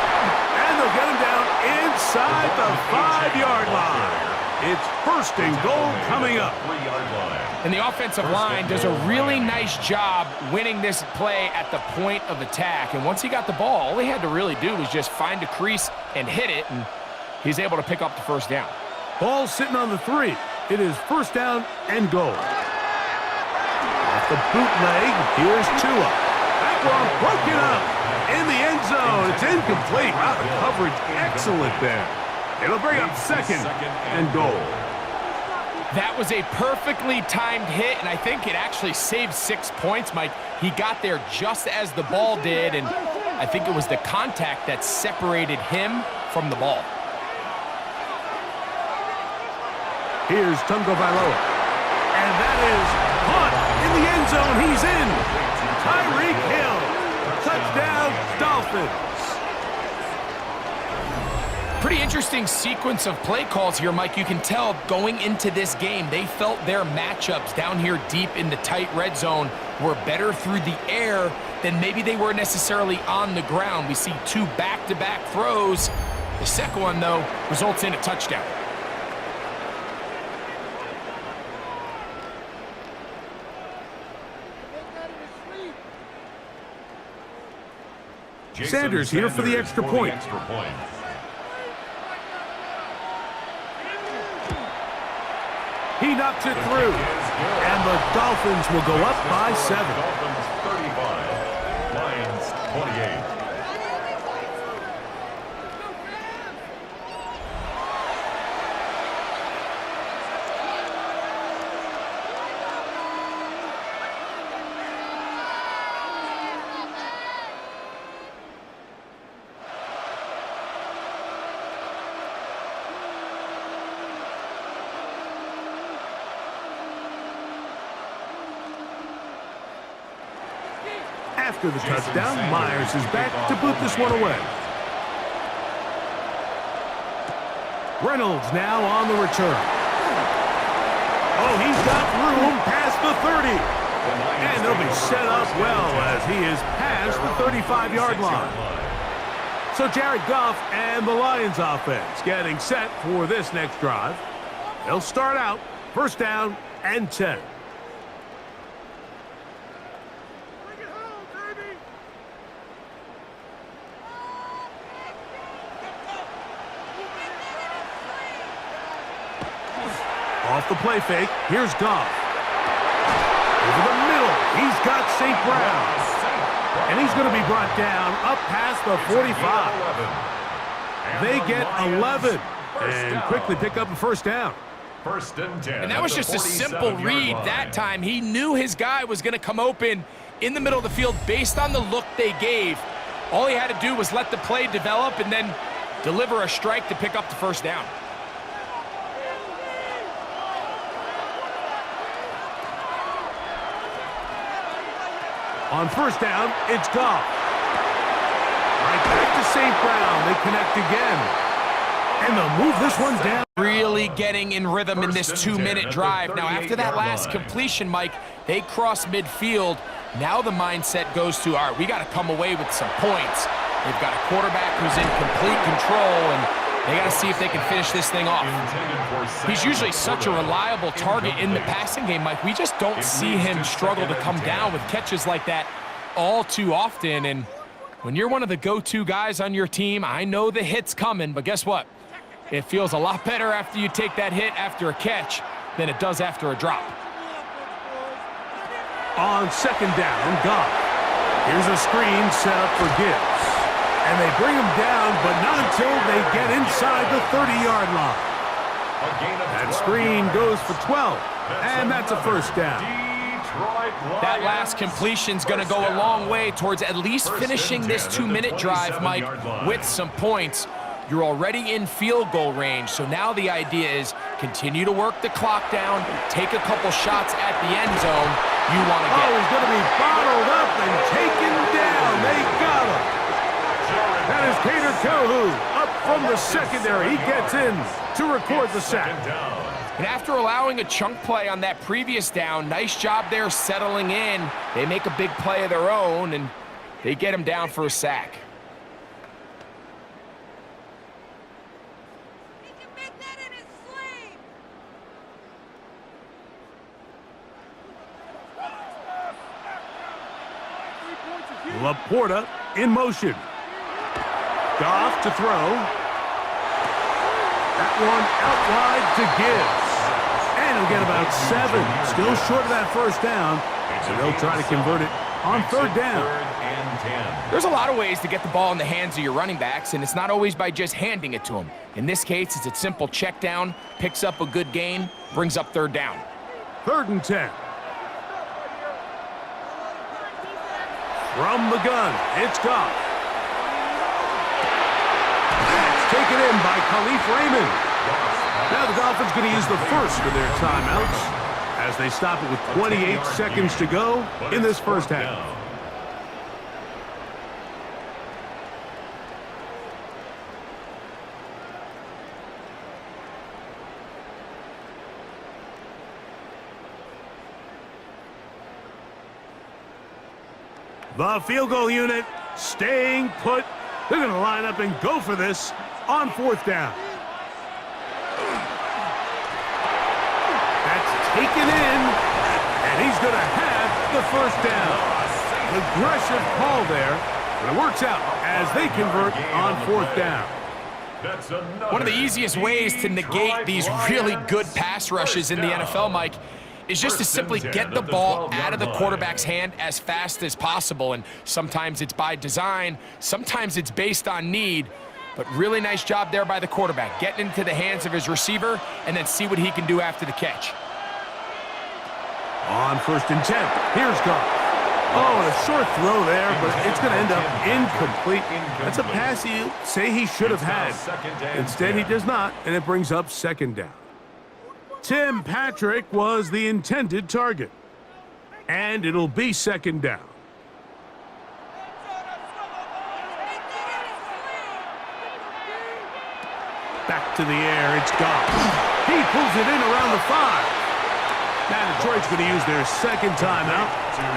And they'll get him down inside the 5-yard line. It's first and goal coming up. 3-yard line. And the offensive line does a really nice job winning this play at the point of attack. And once he got the ball, all he had to really do was just find a crease and hit it, and he's able to pick up the first down. Ball sitting on the 3. It is first down and goal. Off the bootleg, here's Tua. That one broken up in the end zone. It's incomplete. Wow, the coverage excellent there. It'll bring up 2nd and goal. That was a perfectly timed hit, and I think it actually saved 6 points, Mike. He got there just as the ball did, and I think it was the contact that separated him from the ball. Here's Tagovailoa. And that is caught in the end zone. He's in. Tyreek Hill. Touchdown, Dolphins. Pretty interesting sequence of play calls here, Mike. You can tell going into this game, they felt their matchups down here deep in the tight red zone were better through the air than maybe they were necessarily on the ground. We see 2 back-to-back throws. The second one, though, results in a touchdown. Sanders here for the extra point. He knocks it through, and the Dolphins will go up by 7. Dolphins 35, Lions 28. After the touchdown, Myers is back to boot this one away. Reynolds now on the return. Oh, he's got room past the 30. And they'll be set up well as he is past the 35-yard line. So Jared Goff and the Lions offense getting set for this next drive. They'll start out first down and 10. Off the play fake, here's Goff. Over the middle, he's got St. Brown. And he's going to be brought down up past the 45. They get 11 and quickly pick up a first down. First and 10. And that was just a simple read that time. He knew his guy was going to come open in the middle of the field based on the look they gave. All he had to do was let the play develop and then deliver a strike to pick up the first down. On first down, it's Goff. Right back to St. Brown. They connect again. And they'll move this one down. Really getting in rhythm in this 2-minute drive. Now, after that last completion, Mike, they cross midfield. Now the mindset goes to, all right, we got to come away with some points. They've got a quarterback who's in complete control, and they got to see if they can finish this thing off. He's usually such a reliable target in the passing game, Mike. We just don't see him struggle to come down with catches like that all too often. And when you're one of the go-to guys on your team, I know the hit's coming, but guess what? It feels a lot better after you take that hit after a catch than it does after a drop. On second down, Goff. Here's a screen set up for Gibbs. And they bring him down, but not until they get inside the 30-yard line. That screen goes for 12, and that's a first down. That last completion's going to go a long way towards at least finishing this 2-minute drive, Mike, with some points. You're already in field goal range, so now the idea is continue to work the clock down, take a couple shots at the end zone you want to get. Oh, he's going to be bottled up and taken down. They got him. That is Cater Calhoun up from the secondary. He gets in to record the sack. And after allowing a chunk play on that previous down, nice job there settling in. They make a big play of their own, and they get him down for a sack. He can make that in his sleep. Laporta in motion. Goff to throw. That one out wide to Gibbs. And he'll get about 7. Still short of that first down. So they'll try to convert it on third down. There's a lot of ways to get the ball in the hands of your running backs, and it's not always by just handing it to them. In this case, it's a simple check down, picks up a good gain, brings up third down. 3rd and 10. From the gun, it's Goff. That's taken in by Khalif Raymond. Now the Dolphins going to use the first of their timeouts as they stop it with 28 seconds to go in this first half. The field goal unit staying put. They're going to line up and go for this on 4th down. That's taken in, and he's going to have the first down. Aggressive call there, but it works out as they convert on 4th down. One of the easiest ways to negate these really good pass rushes in the NFL, Mike, is just to simply get the ball out of the quarterback's hand as fast as possible. And sometimes it's by design, sometimes it's based on need. But really nice job there by the quarterback, getting into the hands of his receiver and then see what he can do after the catch. On 1st and 10, here's Goff. Oh, and a short throw there, but it's going to end up incomplete. That's a pass you say he should have had. Instead, he does not, and it brings up 2nd down. Tim Patrick was the intended target. And it'll be 2nd down. Back to the air, it's Goff. He pulls it in around the 5. Now Detroit's going to use their 2nd timeout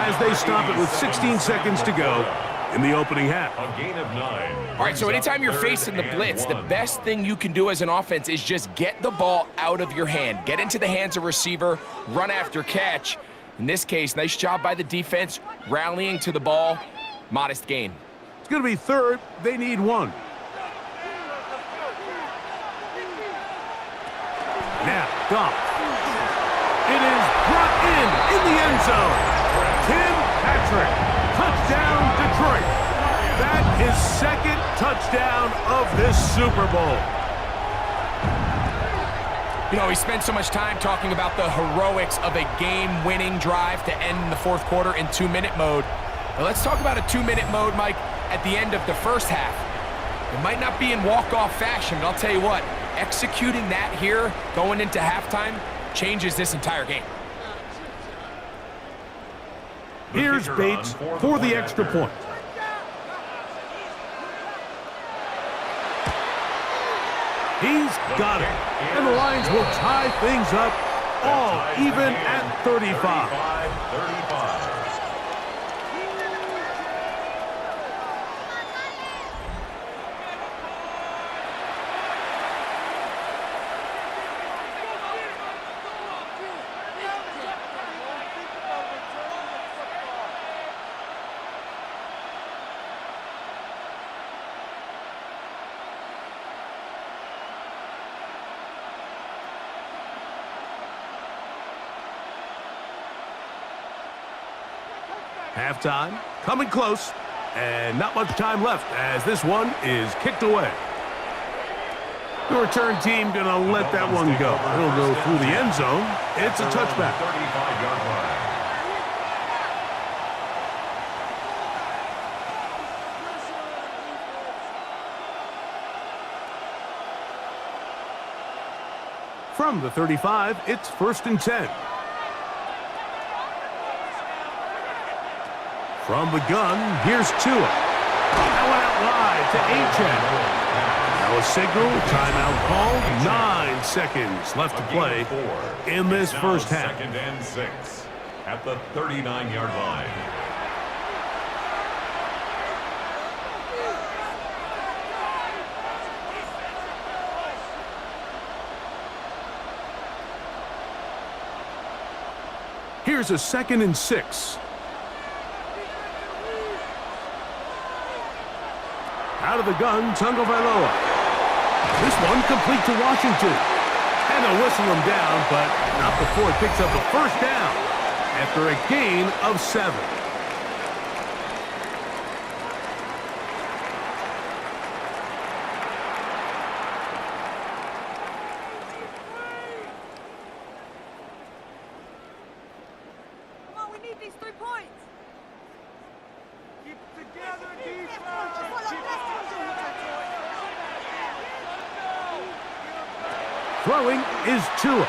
as they stop it with 16 seconds to go in the opening half. A gain of 9. All right, so anytime you're facing the blitz, the best thing you can do as an offense is just get the ball out of your hand. Get into the hands of receiver, run after catch. In this case, nice job by the defense, rallying to the ball. Modest gain. It's going to be 3rd. They need 1. Now, Goff. It is brought in the end zone. Tim Patrick. Touchdown, Detroit. That is 2nd touchdown of this Super Bowl. You know, we spent so much time talking about the heroics of a game-winning drive to end the fourth quarter in 2-minute mode. Now let's talk about a 2-minute mode, Mike, at the end of the first half. It might not be in walk-off fashion, but I'll tell you what, executing that here going into halftime changes this entire game. Here's Bates for the extra point. He's got it. And the Lions will tie things up all even at 35. 35. Halftime, coming close, and not much time left as this one is kicked away. The return team gonna let that one go. It'll go through the end zone. It's a touchback. 35-yard line. From the 35, it's 1st and 10. From the gun, here's Tua. That went out wide to Achane. Now a signal, timeout call. 9 seconds left to play in this first half. 2nd and 6 at the 39-yard line. Here's a 2nd and 6. Out of the gun, Tagovailoa. This one complete to Washington. And they'll whistle him down, but not before it picks up a first down after a gain of 7. Come on, we need these 3 points. Keep it together, defense. Throwing is Tua.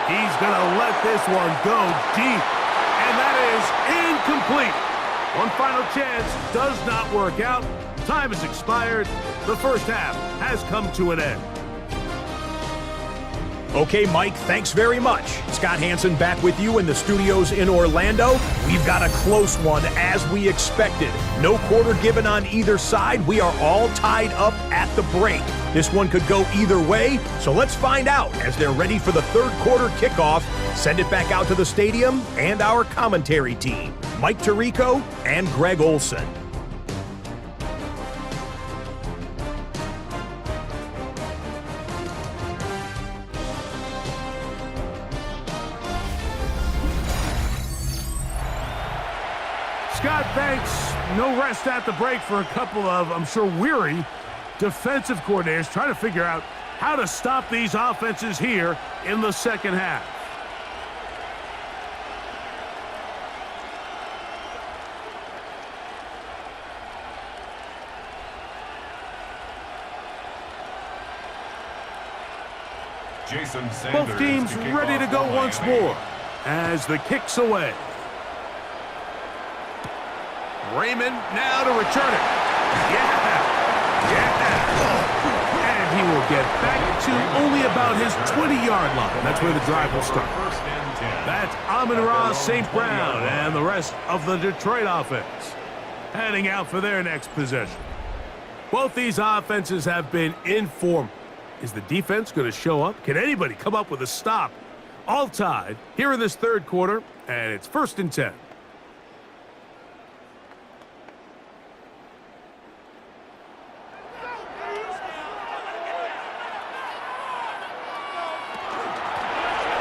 He's going to let this one go deep. And that is incomplete. One final chance does not work out. Time has expired. The first half has come to an end. Okay, Mike, thanks very much. Scott Hansen back with you in the studios in Orlando. We've got a close one as we expected. No quarter given on either side. We are all tied up at the break. This one could go either way, so let's find out as they're ready for the third quarter kickoff. Send it back out to the stadium and our commentary team, Mike Tirico and Greg Olson. Scott, thanks. No rest at the break for a couple of, I'm sure, weary defensive coordinators trying to figure out how to stop these offenses here in the second half. Both teams ready to go once more as the kick's away. Raymond now to return it. Yeah. And he will get back to only about his 20-yard line. That's where the drive will start. That's Amon-Ra St. Brown and the rest of the Detroit offense heading out for their next possession. Both these offenses have been in form. Is the defense going to show up? Can anybody come up with a stop? All tied here in this third quarter, and it's 1st and 10.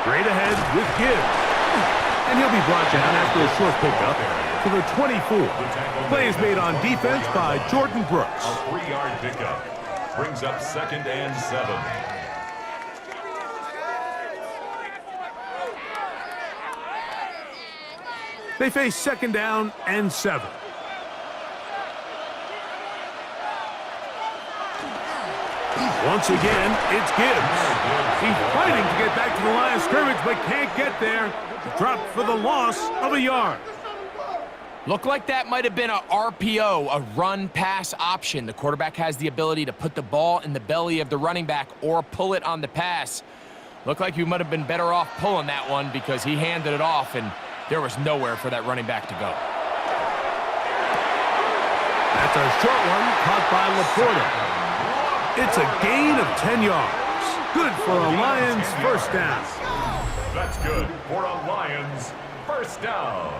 Straight ahead with Gibbs. And he'll be brought down after a short pickup to the 24. Play is made on defense by Jordan Brooks. A 3-yard pickup brings up 2nd and 7. They face 2nd down and 7. Once again, it's Gibbs. He's fighting to get back to the line of scrimmage, but can't get there. Dropped for the loss of a yard. Looked like that might have been a RPO, a run-pass option. The quarterback has the ability to put the ball in the belly of the running back or pull it on the pass. Looked like you might have been better off pulling that one because he handed it off, and there was nowhere for that running back to go. That's a short one caught by Laporta. It's a gain of 10 yards. Good for a Lions first down. That's good for a Lions first down.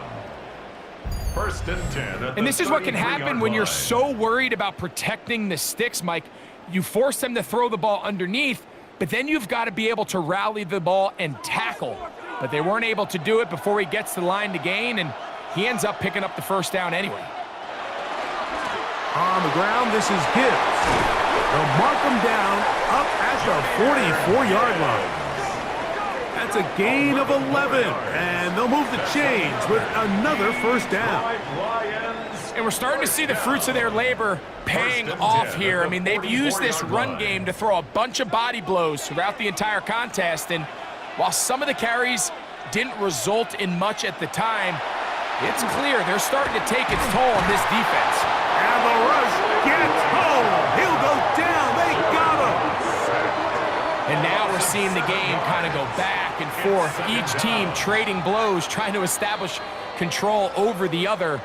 1st and 10 at and this is what can happen when you're line. so worried about protecting the sticks, Mike. You force them to throw the ball underneath, but then you've got to be able to rally the ball and tackle. But they weren't able to do it before he gets to the line to gain, and he ends up picking up the first down anyway. On the ground, this is Gibbs. They'll mark him down up at the 44-yard line. That's a gain of 11, and they'll move the chains with another first down. And we're starting to see the fruits of their labor paying off here. I mean, they've used this run game to throw a bunch of body blows throughout the entire contest, and while some of the carries didn't result in much at the time, it's clear they're starting to take its toll on this defense. And the rush gets home. He'll go down. They got him. And now we're seeing the game kind of go back and forth. Each team trading blows, trying to establish control over the other.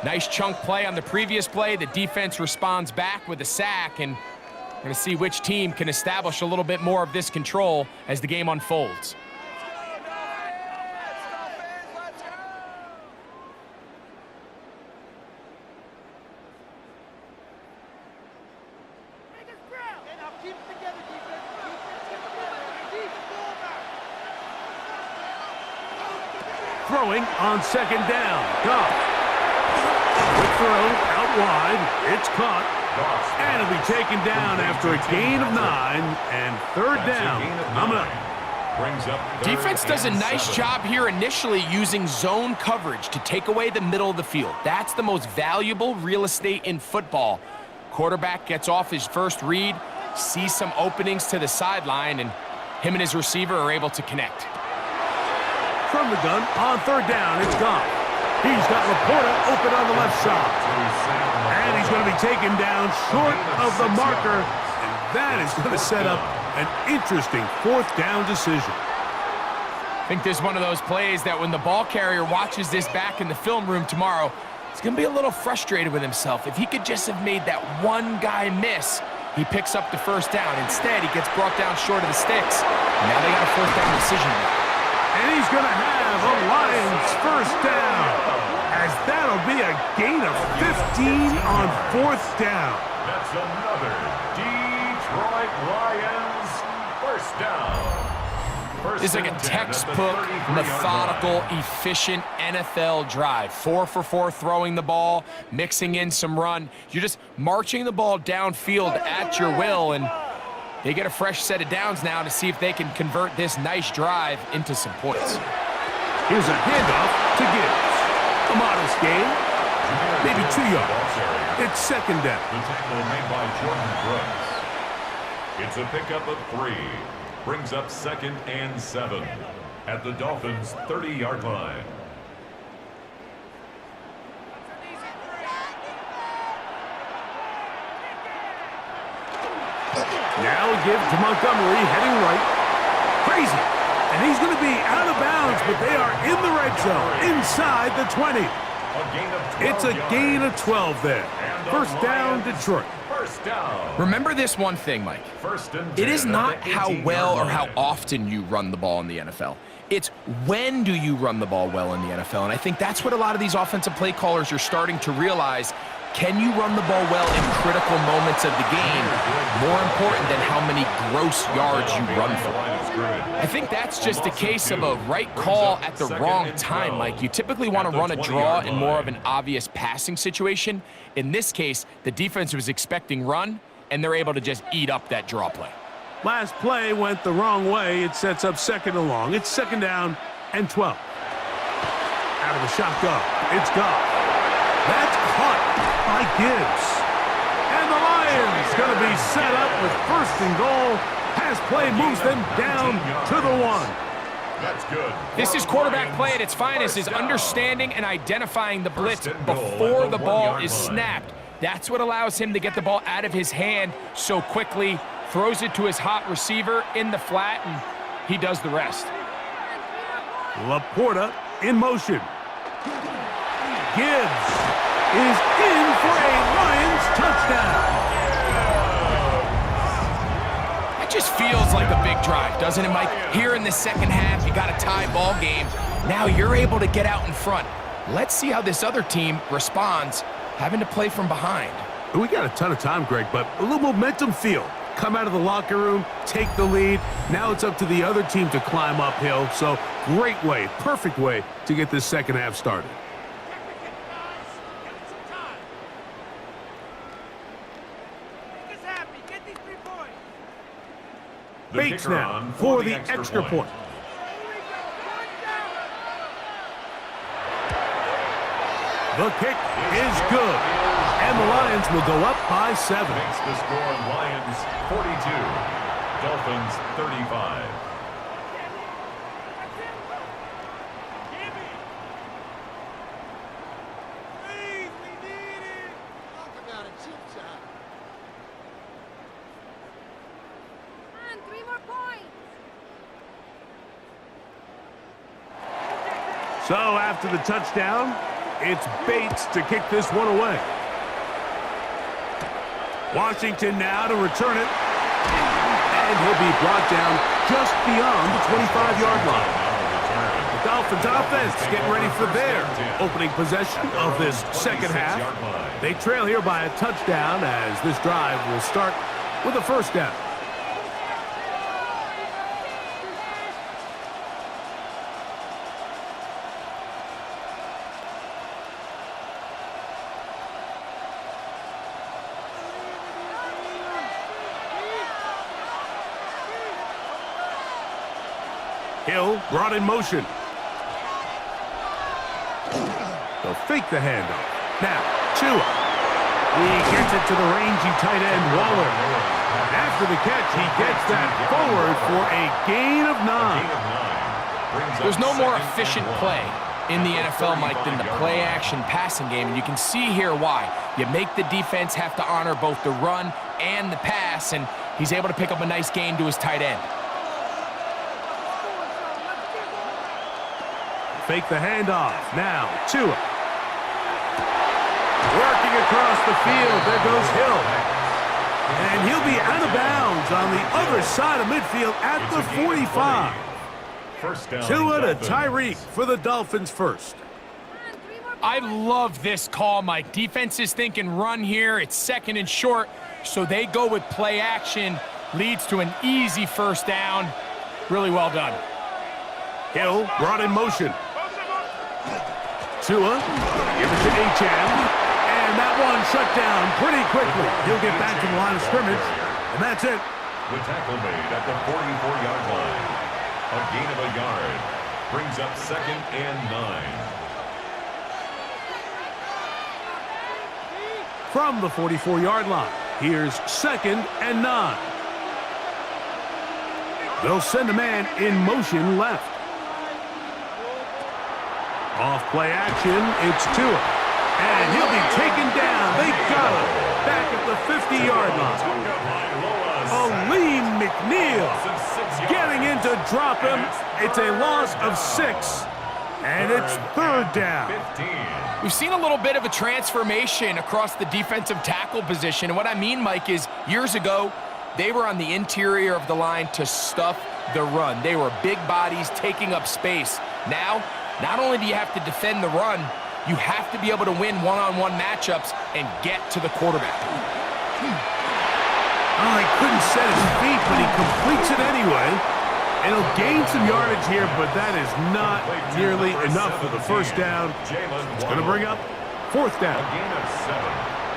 Nice chunk play on the previous play. The defense responds back with a sack, and we're going to see which team can establish a little bit more of this control as the game unfolds. Throwing on 2nd down. Goff. Quick throw out wide. It's caught. And it'll be taken down after a gain of 9 and 3rd down. Coming up. Defense does a nice job here initially using zone coverage to take away the middle of the field. That's the most valuable real estate in football. Quarterback gets off his first read, sees some openings to the sideline, and him and his receiver are able to connect. From the gun on 3rd down, it's gone. He's got Laporta open on the left side. And he's going to be taken down short of the marker. And that is going to set up an interesting 4th down decision. I think this is one of those plays that when the ball carrier watches this back in the film room tomorrow, he's going to be a little frustrated with himself. If he could just have made that one guy miss, he picks up the first down. Instead, he gets brought down short of the sticks. And now they got a 4th down decision to make. And he's going to have a Lions first down, as that'll be a gain of 15 on 4th down. That's another Detroit Lions first down. It's like a textbook, methodical, efficient NFL drive. 4 for 4 throwing the ball, mixing in some run. You're just marching the ball downfield at your will, and they get a fresh set of downs now to see if they can convert this nice drive into some points. Here's a handoff to Gibbs. A modest gain, maybe 2 yards. It's 2nd down. The tackle made by Jordan Brooks. It's a pickup of 3. Brings up 2nd and 7 at the Dolphins' 30-yard line. Now a give to Montgomery, heading right. Crazy. And he's going to be out of bounds, but they are in the red zone, inside the 20. It's a gain of 12 there. First down, Detroit. First down. Remember this one thing, Mike. It is not how well or how often you run the ball in the NFL. It's when do you run the ball well in the NFL. And I think that's what a lot of these offensive play callers are starting to realize. Can you run the ball well in critical moments of the game? More important than how many gross yards you run for. I think that's just a case of a right call at the wrong time, Mike. You typically want to run a draw in more of an obvious passing situation. In this case, the defense was expecting run, and they're able to just eat up that draw play. Last play went the wrong way. It sets up 2nd and long. It's 2nd down and 12. Out of the shotgun. It's gone. That's caught by Gibbs. And the Lions going to be set up with 1st and goal. Pass play moves them down to the 1. That's good. This is quarterback play at its finest, is understanding and identifying the blitz before the ball is snapped. That's what allows him to get the ball out of his hand so quickly, throws it to his hot receiver in the flat, and he does the rest. Laporta in motion. Gibbs is in for a Lions touchdown. It just feels like a big drive, doesn't it, Mike? Here in the second half, you got a tie ball game. Now you're able to get out in front. Let's see how this other team responds, having to play from behind. We got a ton of time, Greg, but a little momentum feel. Come out of the locker room, take the lead. Now it's up to the other team to climb uphill. So great way, perfect way to get this second half started. Bates now for the extra point. The kick is good, and the Lions will go up by 7. Makes the score Lions 42, Dolphins 35. Please, we need it. Talk about a chip shot. Come on, 3 more points. So after the touchdown, it's Bates to kick this one away. Washington now to return it. And he'll be brought down just beyond the 25-yard line. The Dolphins offense getting ready for their opening possession of this second half. They trail here by a touchdown as this drive will start with a 1st down. Hill brought in motion. They'll fake the handoff. Now, Tua. He gets it to the rangy tight end, Waddle. After the catch, he gets that forward for a gain of 9. There's no more efficient play in the NFL, Mike, than the play-action passing game, and you can see here why. You make the defense have to honor both the run and the pass, and he's able to pick up a nice gain to his tight end. Fake the handoff. Now, Tua. Working across the field. There goes Hill. And he'll be out of bounds on the other side of midfield at the 45. First down, Tua to Dolphins. Tyreek for the Dolphins first. I love this call, Mike. Defense is thinking run here. It's 2nd and short, so they go with play action. Leads to an easy 1st down. Really well done. Hill brought in motion. Tua, give it to Achane, and that one shut down pretty quickly. He'll get back to the line of scrimmage, and that's it. The tackle made at the 44-yard line. A gain of a yard. Brings up 2nd and 9. From the 44-yard line, here's 2nd and 9. They'll send a man in motion left. Off play action, it's Tua. And he'll be taken down. They got him back at the 50-yard line. Aleem McNeil getting in to drop him. It's a loss of 6, and it's 3rd down. We've seen a little bit of a transformation across the defensive tackle position. And what I mean, Mike, is years ago, they were on the interior of the line to stuff the run. They were big bodies taking up space. Now, not only do you have to defend the run, you have to be able to win one-on-one matchups and get to the quarterback. Oh, he couldn't set his feet, but he completes it anyway. And he'll gain some yardage here, but that is not nearly enough for the 1st down. It's going to bring up 4th down.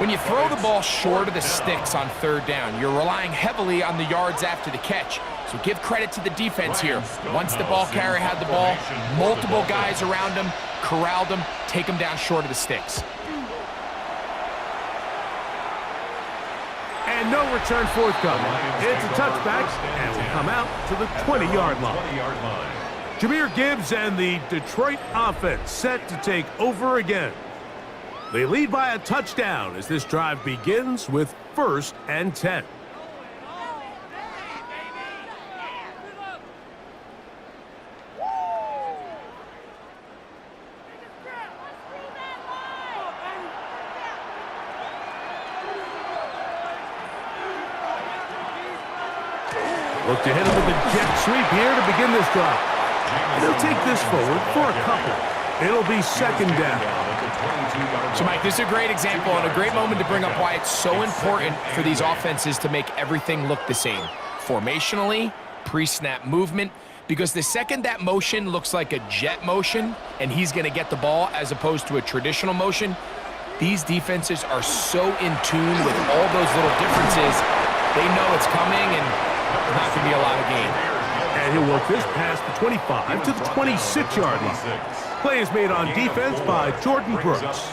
When you throw the ball short of the sticks on 3rd down, you're relying heavily on the yards after the catch. So give credit to the defense here. Once the ball carrier had the ball, multiple guys around him, corralled him, take him down short of the sticks. And no return forthcoming. It's a touchback, and will come out to the 20-yard line. Jahmyr Gibbs and the Detroit offense set to take over again. They lead by a touchdown as this drive begins with 1st and 10. Look to hit him with a jet sweep here to begin this drive. And he'll take this forward for a couple. It'll be 2nd down. So, Mike, this is a great example and a great moment to bring up why it's so important for these offenses to make everything look the same. Formationally, pre-snap movement, because the second that motion looks like a jet motion and he's going to get the ball as opposed to a traditional motion, these defenses are so in tune with all those little differences. They know it's coming and not going to be a lot of gain. And he'll work this past the 25 to the 26-yard line. Play is made on defense by Jordan Brooks.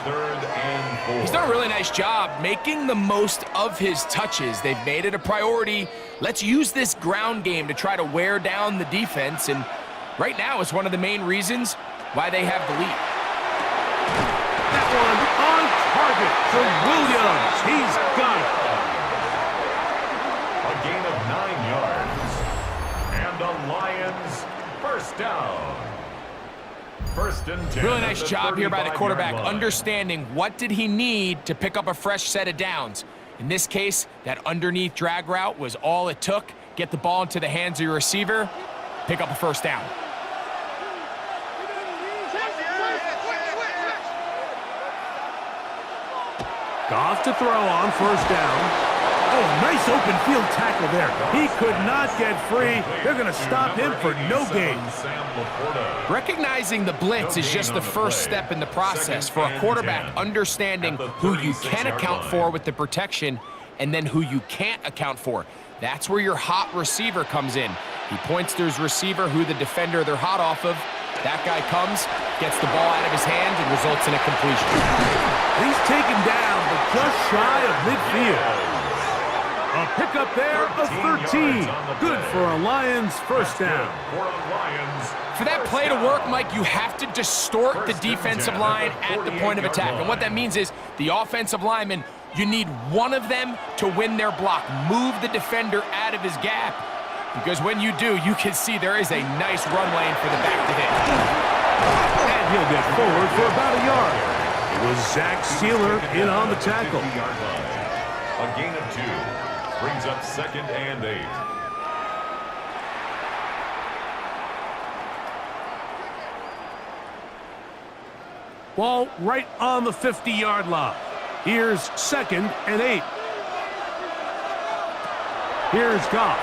He's done a really nice job making the most of his touches. They've made it a priority. Let's use this ground game to try to wear down the defense. And right now it's one of the main reasons why they have the lead. That one on target for Williams. He's got it. A gain of 9 yards. And the Lions first down. 1st and 10. Really nice job here by the quarterback, understanding what did he need to pick up a fresh set of downs. In this case, that underneath drag route was all it took. Get the ball into the hands of your receiver, pick up a 1st down. Goff to throw on 1st down. Oh, nice open field tackle there. He could not get free. They're going to stop him for no gain. Recognizing the blitz is just the first step in the process for a quarterback, understanding who you can account for with the protection and then who you can't account for. That's where your hot receiver comes in. He points to his receiver, who the defender they're hot off of. That guy comes, gets the ball out of his hand, and results in a completion. He's taken down, but just shy of midfield. A pickup there of 13. Good for a Lions 1st down. For that play to work, Mike, you have to distort the defensive line at the point of attack. And what that means is the offensive lineman, you need one of them to win their block. Move the defender out of his gap. Because when you do, you can see there is a nice run lane for the back to hit. And he'll get forward for about a yard. It was Zach Sealer in on the tackle. A gain of 2. Brings up 2nd and 8. Ball right on the 50-yard line. Here's 2nd and 8. Here's Goff.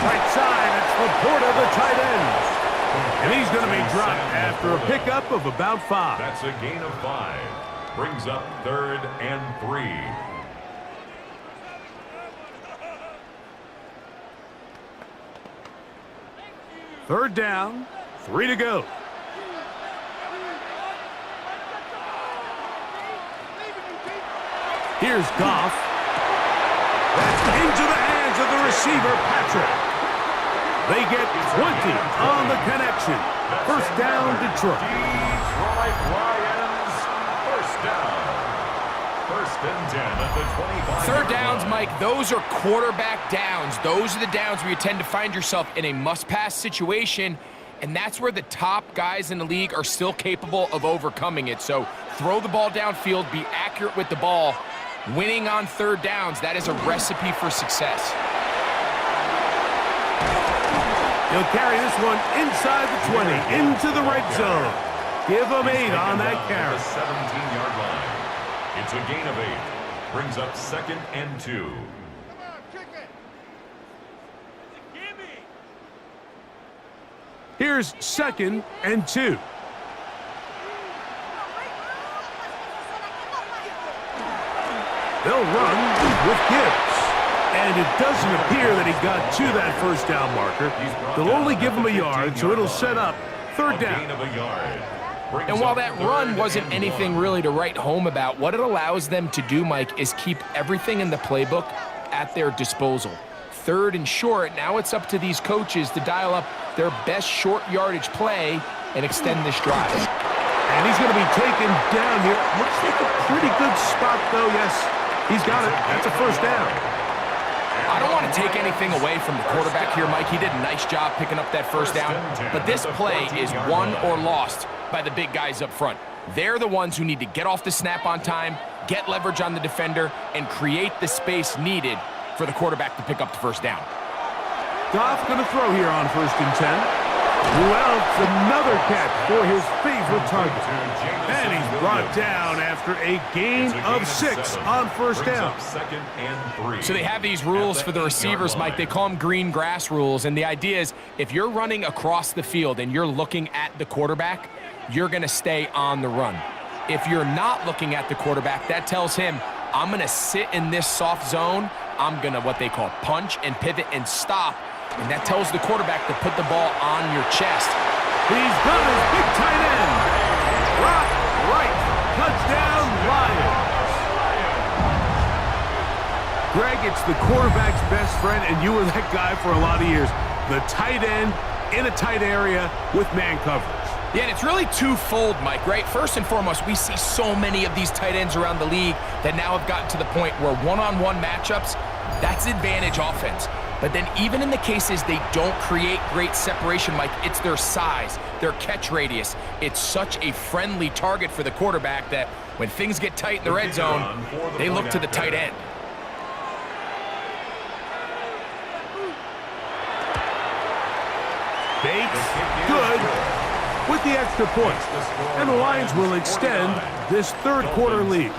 Right side, it's Laporta, the tight end. And he's going to be dropped after a pickup of about 5. That's a gain of 5. Brings up 3rd and 3. Third down, 3 to go. Here's Goff. That's into the hands of the receiver, Patrick. They get 20 on the connection. 1st down, Detroit. Detroit Lions, 1st down. 1st and 10 at the 25. Third downs, Mike, those are quarterback downs. Those are the downs where you tend to find yourself in a must-pass situation, and that's where the top guys in the league are still capable of overcoming it. So throw the ball downfield, be accurate with the ball. Winning on 3rd downs, that is a recipe for success. He'll carry this one inside the 20, into the right zone. Give him 8 on that carry. 17-yard line. It's a gain of 8. Brings up 2nd and 2. Here's 2nd and 2. They'll run with Gibbs. And it doesn't appear that he got to that 1st down marker. They'll only give him a yard, so it'll set up 3rd down. A gain of a yard. And while that run wasn't anything really to write home about, what it allows them to do, Mike, is keep everything in the playbook at their disposal. 3rd and short, now it's up to these coaches to dial up their best short yardage play and extend this drive. And he's going to be taken down here. Looks like a pretty good spot, though. Yes, he's got it. That's a first down. I don't want to take anything away from the quarterback here, Mike. He did a nice job picking up that first down. But this play is won or lost by the big guys up front. They're the ones who need to get off the snap on time, get leverage on the defender, and create the space needed for the quarterback to pick up the first down. Goff going to throw here on 1st and 10. Wells, another catch for his favorite target. And he's brought down after a gain of 6 on 1st down. So they have these rules for the receivers, Mike. They call them green grass rules. And the idea is if you're running across the field and you're looking at the quarterback, you're going to stay on the run. If you're not looking at the quarterback, that tells him, I'm going to sit in this soft zone. I'm going to what they call punch and pivot and stop. And that tells the quarterback to put the ball on your chest. He's got his big tight end. Rock right. Touchdown, Lions. Greg, it's the quarterback's best friend, and you were that guy for a lot of years. The tight end in a tight area with man coverage. Yeah, and it's really twofold, Mike, right? First and foremost, we see so many of these tight ends around the league that now have gotten to the point where one-on-one matchups, that's advantage offense. But then even in the cases they don't create great separation, Mike, it's their size, their catch radius. It's such a friendly target for the quarterback that when things get tight in the red zone, they look to the tight end. Bates, good with the extra point. And the Lions will extend this 3rd quarter lead.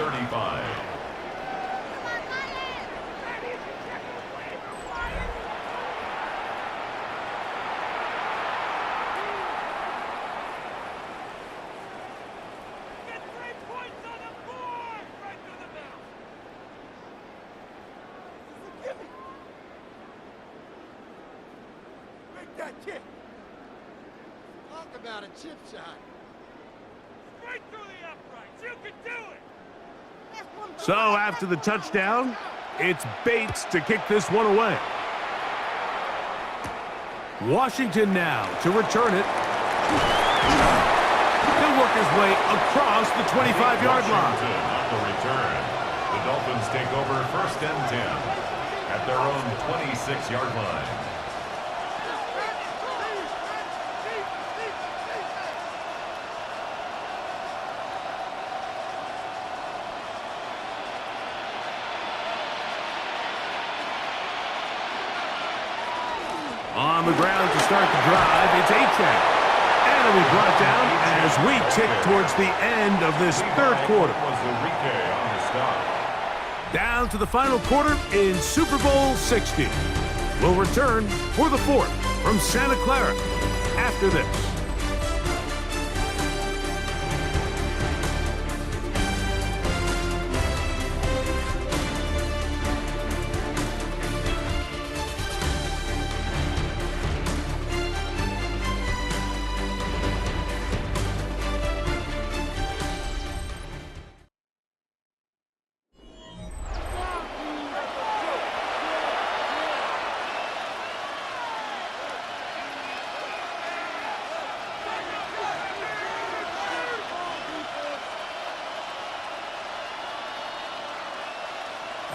About a chip shot. Right through the uprights. You can do it. So after the touchdown, it's Bates to kick this one away. Washington now to return it. He'll work his way across the 25-yard line. On the return, the Dolphins take over 1st and 10 at their own 26-yard line. On the ground to start the drive, it's Achane. And it'll be brought down as we tick towards the end of this 3rd quarter. Down to the final quarter in Super Bowl 60. We'll return for the 4th from Santa Clara after this.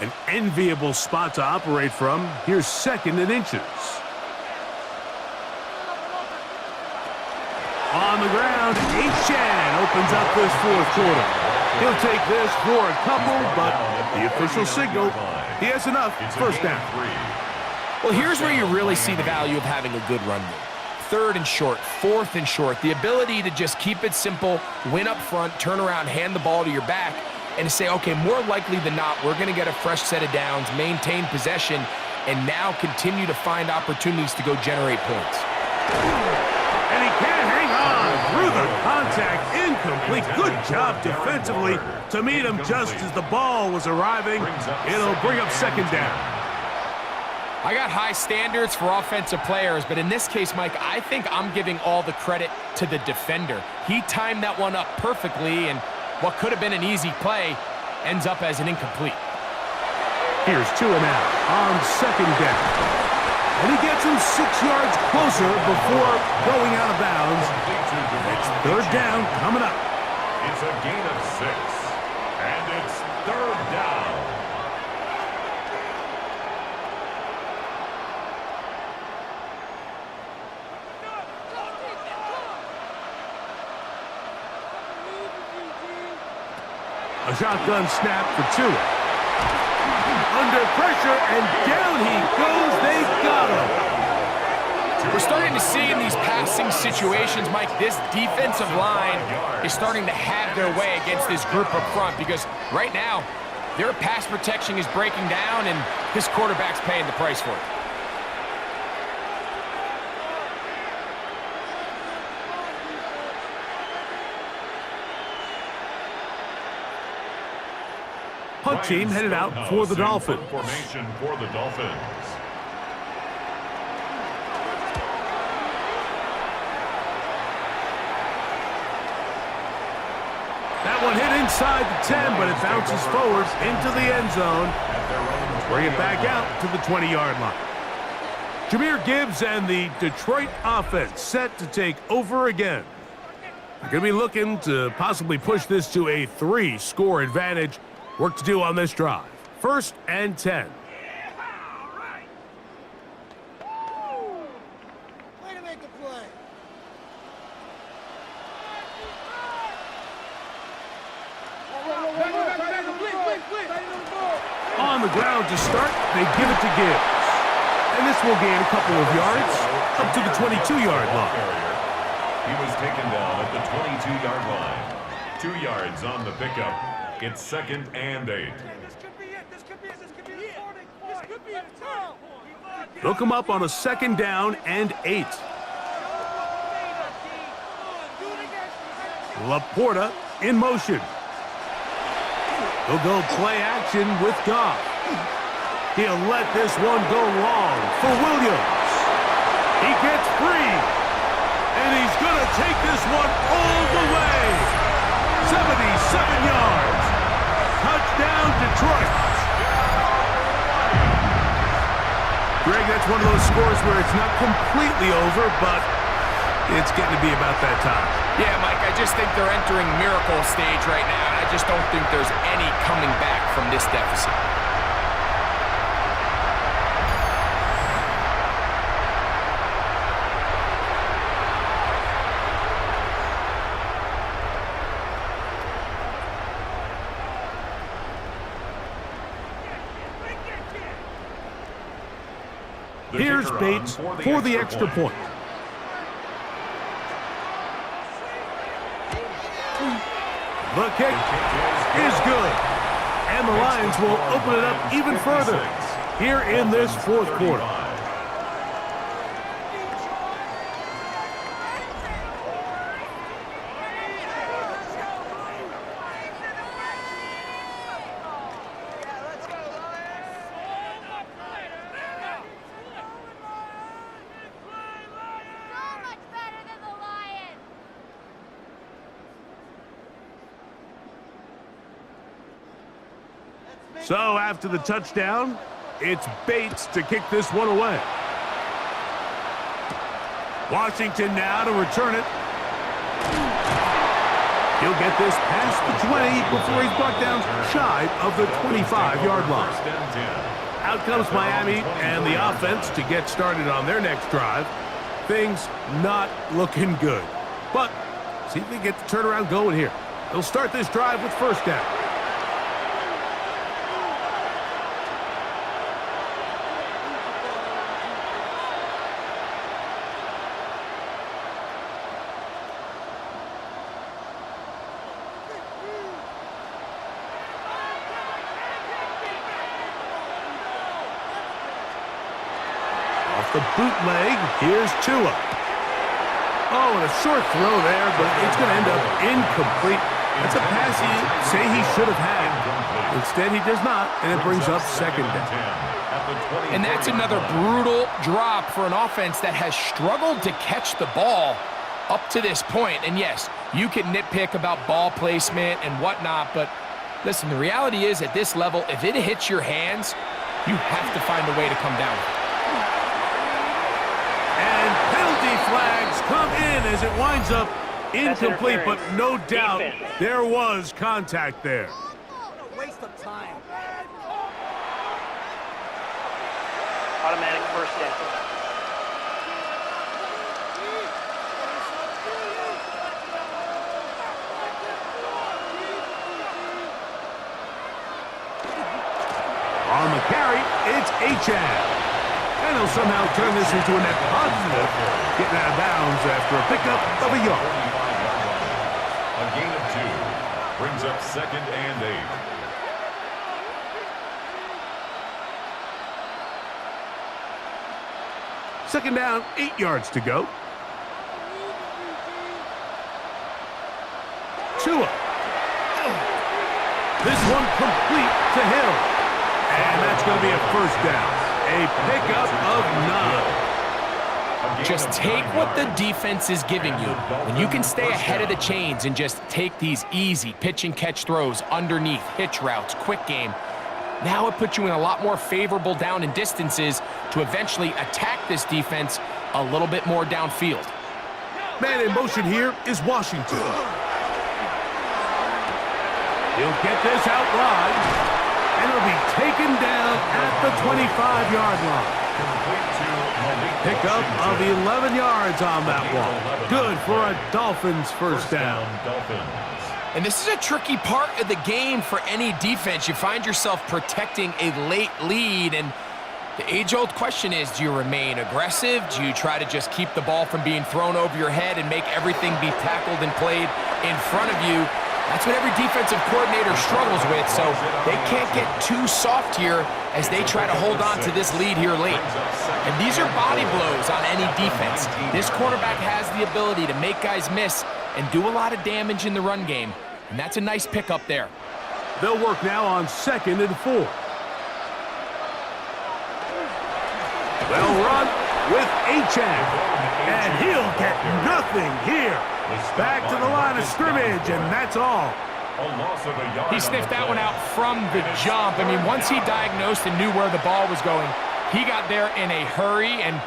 An enviable spot to operate from. Here's 2nd and inches. On the ground, Achane opens up this 4th quarter. He'll take this for a couple, but the official signal, he has enough. First down. Well, here's where you really see the value of having a good run game. 3rd and short, 4th and short. The ability to just keep it simple, win up front, turn around, hand the ball to your back, and to say, okay, more likely than not, we're going to get a fresh set of downs, maintain possession, and now continue to find opportunities to go generate points. And he can't hang on through the contact. Incomplete. Good job defensively to meet him just as the ball was arriving. It'll bring up 2nd down. I got high standards for offensive players, but in this case, Mike, I think I'm giving all the credit to the defender. He timed that one up perfectly, and what could have been an easy play ends up as an incomplete. Here's Tua now on second down. And he gets him 6 yards closer before going out of bounds. It's third down coming up. It's a gain of 6, and it's third down. A shotgun snap for Tua. Under pressure, and down he goes. They got him. We're starting to see in these passing situations, Mike, this defensive line is starting to have their way against this group up front because right now, their pass protection is breaking down, and this quarterback's paying the price for it. Punt team headed out for the Dolphins. Formation for the Dolphins. That one hit inside the 10, but it bounces forward into the end zone. Bring it back out to the 20-yard line. Jahmyr Gibbs and the Detroit offense set to take over again. They're going to be looking to possibly push this to a 3-score advantage. Work to do on this drive. 1st and 10. Way to make a play. On the ground to start, they give it to Gibbs. And this will gain a couple of yards up to the 22-yard line. He was taken down at the 22-yard line. 2 yards on the pickup. It's 2nd and 8. This could be it. This could be it. This could be the starting point. This could be a turn. They'll come up on a 2nd down and 8. Laporta in motion. He'll go play action with Goff. He'll let this one go long for Williams. He gets free. And he's going to take this one all the way. 77 yards. Touchdown, Detroit. Greg, that's one of those scores where it's not completely over, but it's getting to be about that time. Yeah, Mike, I just think they're entering miracle stage right now, and I just don't think there's any coming back from this deficit. Here's Bates for the extra point. The kick is good. And the Lions will open it up even further here in this 4th quarter. So after the touchdown, it's Bates to kick this one away. Washington now to return it. He'll get this past the 20 before he's brought down shy of the 25-yard line. Out comes Miami and the offense to get started on their next drive. Things not looking good. But see if they get the turnaround going here. They'll start this drive with 1st down. The bootleg, here's Tua. Oh, and a short throw there, but it's going to end up incomplete. That's a pass he say he should have had. Instead, he does not, and it brings up second down. And that's another brutal drop for an offense that has struggled to catch the ball up to this point. And yes, you can nitpick about ball placement and whatnot, but listen, the reality is at this level, if it hits your hands, you have to find a way to come down. And penalty flags come in as it winds up incomplete, but no doubt there was contact there. What a waste of time. Automatic first down. On the carry, it's Achad. And he'll somehow turn this into a net positive, getting out of bounds after a pickup of a yard. A gain of 2 brings up 2nd and 8. Second down, 8 yards to go. Tua. This one complete to Hill. And that's going to be a first down. A pickup of 9. Just take what the defense is giving you. When you can stay ahead of the chains and just take these easy pitch and catch throws underneath, hitch routes, quick game, now it puts you in a lot more favorable down and distances to eventually attack this defense a little bit more downfield. Man in motion here is Washington. He'll get this out wide, and it'll be taken down at the 25-yard line. Pickup of 11 yards on that one. Good for a Dolphins first down. And this is a tricky part of the game for any defense. You find yourself protecting a late lead, and the age-old question is, do you remain aggressive? Do you try to just keep the ball from being thrown over your head and make everything be tackled and played in front of you? That's what every defensive coordinator struggles with, so they can't get too soft here as they try to hold on to this lead here late. And these are body blows on any defense. This quarterback has the ability to make guys miss and do a lot of damage in the run game, and that's a nice pickup there. They'll work now on 2nd and 4. They'll run with Achad, and he'll get nothing here. Back to the line of scrimmage, and that's all. He sniffed that one out from the jump. I mean, once he diagnosed and knew where the ball was going, he got there in a hurry, and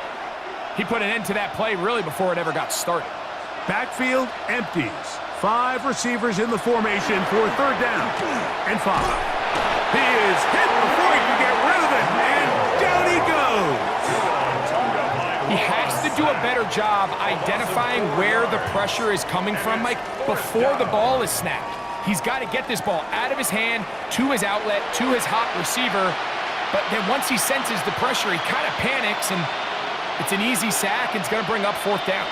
he put an end to that play really before it ever got started. Backfield empties. 5 receivers in the formation for 3rd down and 5. He is hit before he can get rid of it, and down he goes. He has to do a better job identifying where the pressure is coming from, Mike, before the ball is snapped. He's got to get this ball out of his hand, to his outlet, to his hot receiver. But then once he senses the pressure, he kind of panics, and it's an easy sack, and it's going to bring up 4th down.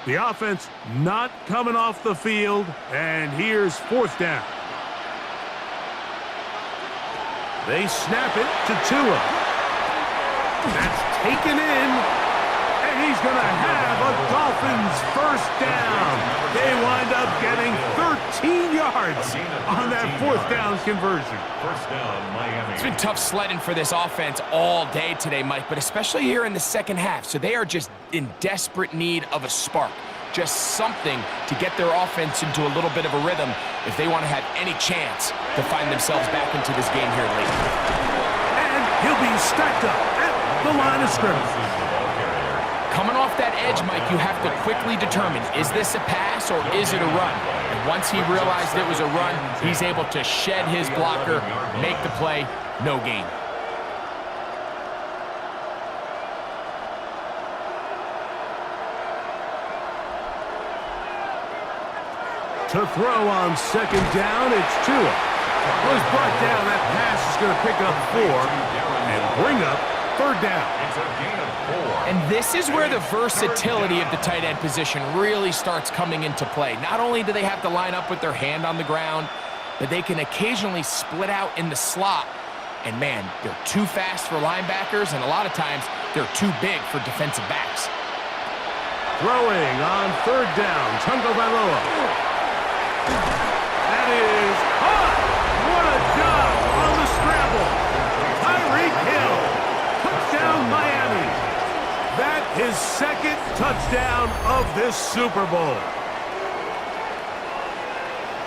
The offense not coming off the field, and here's 4th down. They snap it to Tua. That's taken in, and he's going to have a Dolphins first down. They wind up getting 13 yards on that 4th down conversion. First down, Miami. It's been tough sledding for this offense all day today, Mike, but especially here in the second half. So they are just in desperate need of a spark. Just something to get their offense into a little bit of a rhythm if they want to have any chance to find themselves back into this game here late. And he'll be stacked up at the line of scrimmage. Coming off that edge, Mike, you have to quickly determine, is this a pass or is it a run? And once he realized it was a run, he's able to shed his blocker, make the play, no gain. To throw on 2nd down, it's Tua. Was brought down. That pass is going to pick up 4 and bring up 3rd down. It's a gain of 4. And this is where the versatility of the tight end position really starts coming into play. Not only do they have to line up with their hand on the ground, but they can occasionally split out in the slot. And man, they're too fast for linebackers, and a lot of times they're too big for defensive backs. Throwing on third down, Tagovailoa. That is caught. What a job on the scramble. Tyreek Hill. Touchdown, Miami. That is second touchdown of this Super Bowl.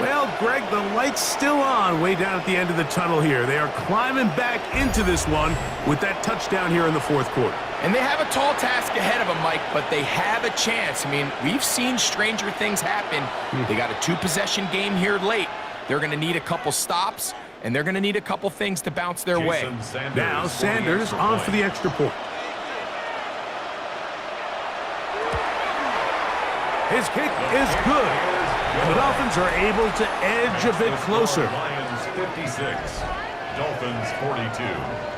Well, Greg, the light's still on way down at the end of the tunnel here. They are climbing back into this one with that touchdown here in the fourth quarter. And they have a tall task ahead of them, Mike, but they have a chance. I mean, we've seen stranger things happen. They got a two-possession game here late. They're going to need a couple stops, and they're going to need a couple things to bounce their way. Now Sanders on for the extra point. His kick is good. And the Dolphins are able to edge a bit closer. Lions 56, Dolphins 42.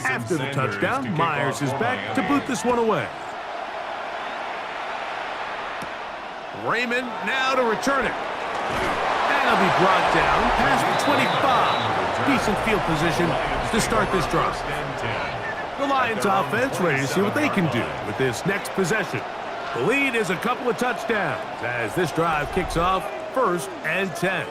After the touchdown, Myers is back to boot this one away. Raymond now to return it. And he'll be brought down past the 25. Decent field position to start this drive. The Lions offense ready to see what they can do with this next possession. The lead is a couple of touchdowns as this drive kicks off 1st and 10.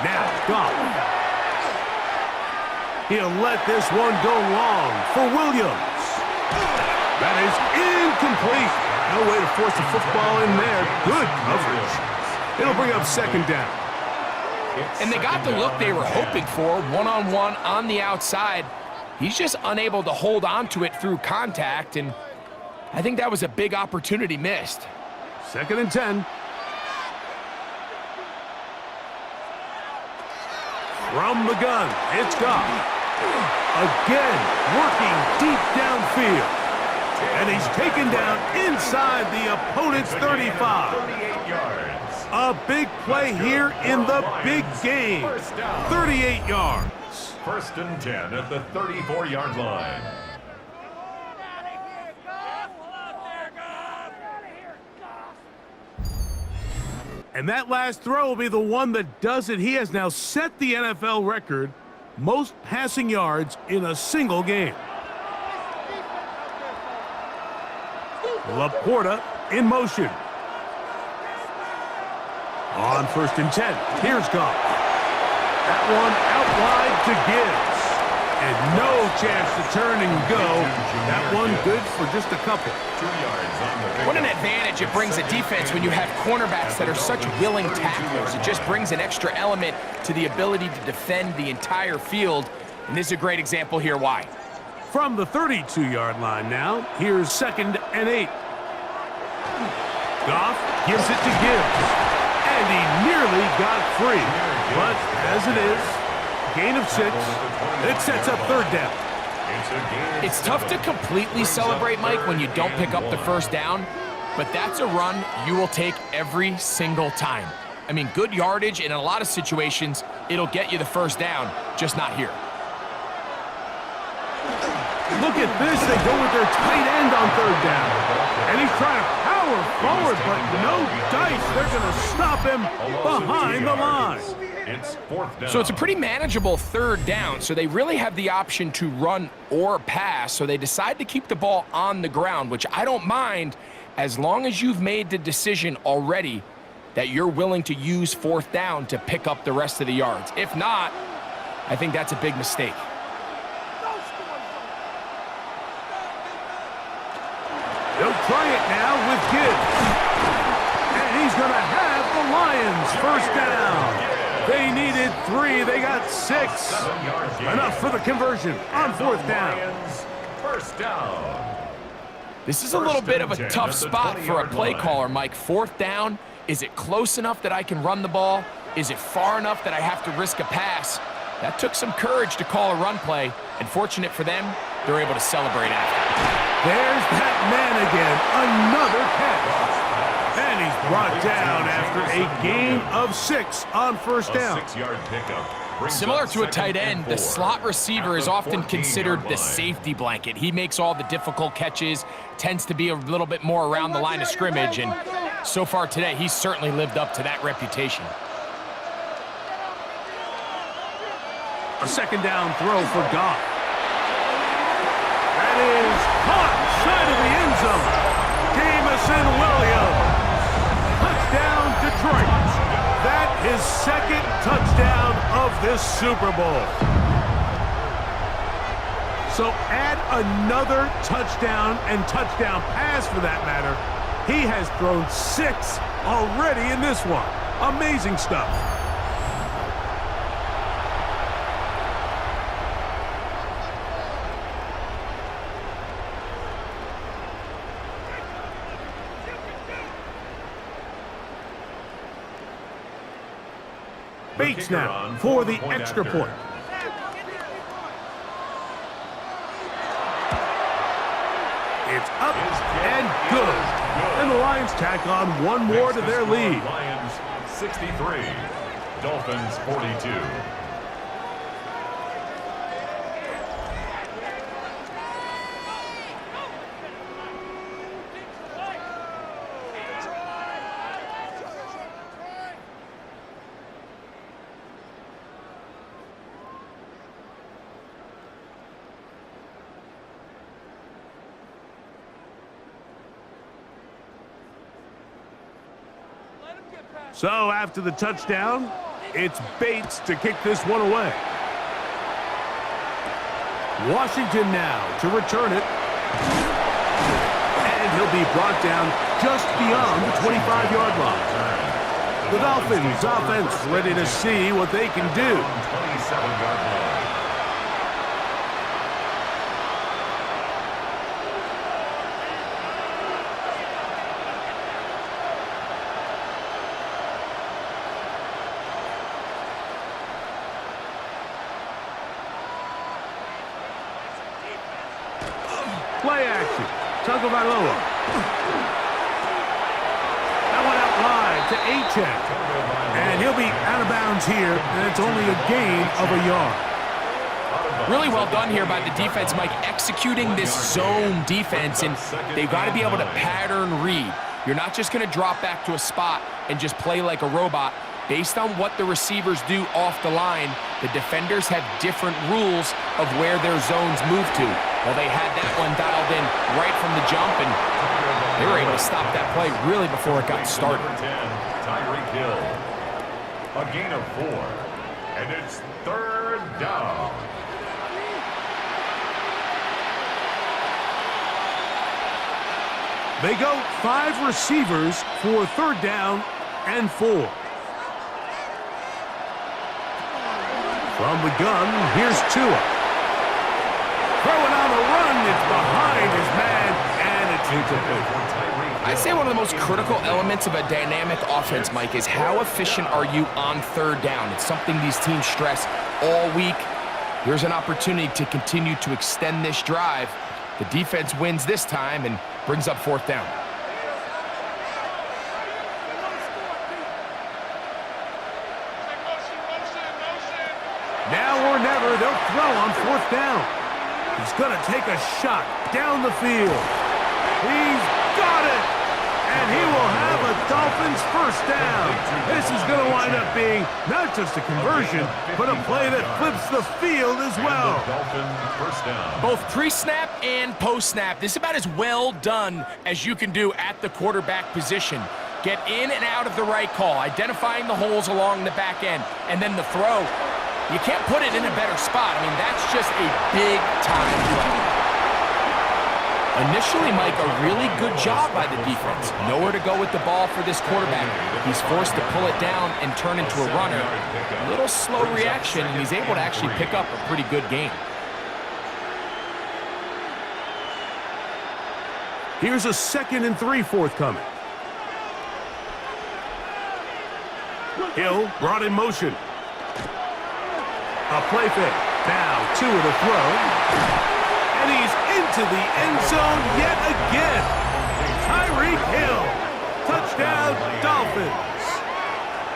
Now, Goff. He'll let this one go long for Williams. That is incomplete. No way to force the football in there. Good coverage. It'll bring up second down. And they got the look they were hoping for, one-on-one on the outside. He's just unable to hold on to it through contact, and I think that was a big opportunity missed. 2nd and 10. From the gun, it's Goff. Again, working deep downfield. And he's taken down inside the opponent's 35. 38 yards. A big play here in the big game. 38 yards. 1st and 10 at the 34-yard line. And that last throw will be the one that does it. He has now set the NFL record, most passing yards in a single game. Laporta in motion. On 1st and 10, here's Goff. That one out wide to Gibbs. And no chance to turn and go. That one good for just a couple. 2 yards on the What an advantage it brings a defense when you have cornerbacks that are such willing tacklers. It just brings an extra element to the ability to defend the entire field. And this is a great example here why. From the 32-yard line now, here's 2nd and 8. Goff gives it to Gibbs. And he nearly got free. But as it is, gain of 6. It sets up 3rd down. It's tough to completely celebrate, Mike, when you don't pick up the 1st down, but that's a run you will take every single time. I mean, good yardage, and in a lot of situations, it'll get you the 1st down, just not here. Look at this. They go with their tight end on 3rd down. And he's trying to power forward, but no dice. They're going to stop him behind the line. It's 4th down. So it's a pretty manageable 3rd down, so they really have the option to run or pass, so they decide to keep the ball on the ground, which I don't mind as long as you've made the decision already that you're willing to use 4th down to pick up the rest of the yards. If not, I think that's a big mistake. They'll try it now with Gibbs. And he's going to have the Lions 1st down. They needed 3. They got 6. Enough for the conversion on 4th down. 1st down. This is a little bit of a tough spot for a play caller, Mike. 4th down, Is it close enough that I can run the ball? Is it far enough that I have to risk a pass? That took some courage to call a run play, and fortunate for them, they're able to celebrate after. There's that man again, another catch. And he's brought down after a gain of 6 on first down. A 6-yard pickup. Similar to a tight end, the slot receiver is often considered the safety blanket. He makes all the difficult catches, tends to be a little bit more around the line of scrimmage, and so far today, he's certainly lived up to that reputation. A second down throw for Goff. That is caught side of the end zone. Jamison Williams. Touchdown, Detroit. That is second touchdown of this Super Bowl. So add another touchdown and touchdown pass for that matter. He has thrown 6 already in this one. Amazing stuff. Bates now for the extra point. It's up and good. And the Lions tack on one more to their lead. Lions 63, Dolphins 42. So after the touchdown, it's Bates to kick this one away. Washington now to return it. And he'll be brought down just beyond the 25-yard line. The Dolphins offense ready to see what they can do. 27-yard line. Play action. Tagovailoa. That one out wide to Achane. And he'll be out of bounds here, and it's only a gain of a yard. Really well done here by the defense, Mike, executing this zone defense, and they've got to be able to pattern read. You're not just going to drop back to a spot and just play like a robot. Based on what the receivers do off the line, the defenders have different rules of where their zones move to. Well, they had that one dialed in right from the jump, and they were able to stop that play really before it got started. Number 10, Tyreek Hill. A gain of 4, and it's 3rd down. They go 5 receivers for 3rd down and 4. From the gun, here's Tua. Throwing on the run, it's behind his man, and it's incomplete. I'd say one of the most critical elements of a dynamic offense, Mike, is how efficient are you on 3rd down? It's something these teams stress all week. Here's an opportunity to continue to extend this drive. The defense wins this time and brings up 4th down. Now or never, they'll throw on 4th down. He's going to take a shot down the field. He's got it! And he will have a Dolphins 1st down. This is going to wind up being not just a conversion, but a play that flips the field as well. Dolphins 1st down. Both pre-snap and post-snap, this is about as well done as you can do at the quarterback position. Get in and out of the right call, identifying the holes along the back end, and then the throw. You can't put it in a better spot. I mean, that's just a big-time play. Initially, Mike, a really good job by the defense. Nowhere to go with the ball for this quarterback. He's forced to pull it down and turn into a runner. A little slow reaction, and he's able to actually pick up a pretty good game. Here's a 2nd and 3 forthcoming. Hill brought in motion. A play fake. Now Tua to throw. And he's into the end zone yet again. Tyreek Hill. Touchdown, Dolphins.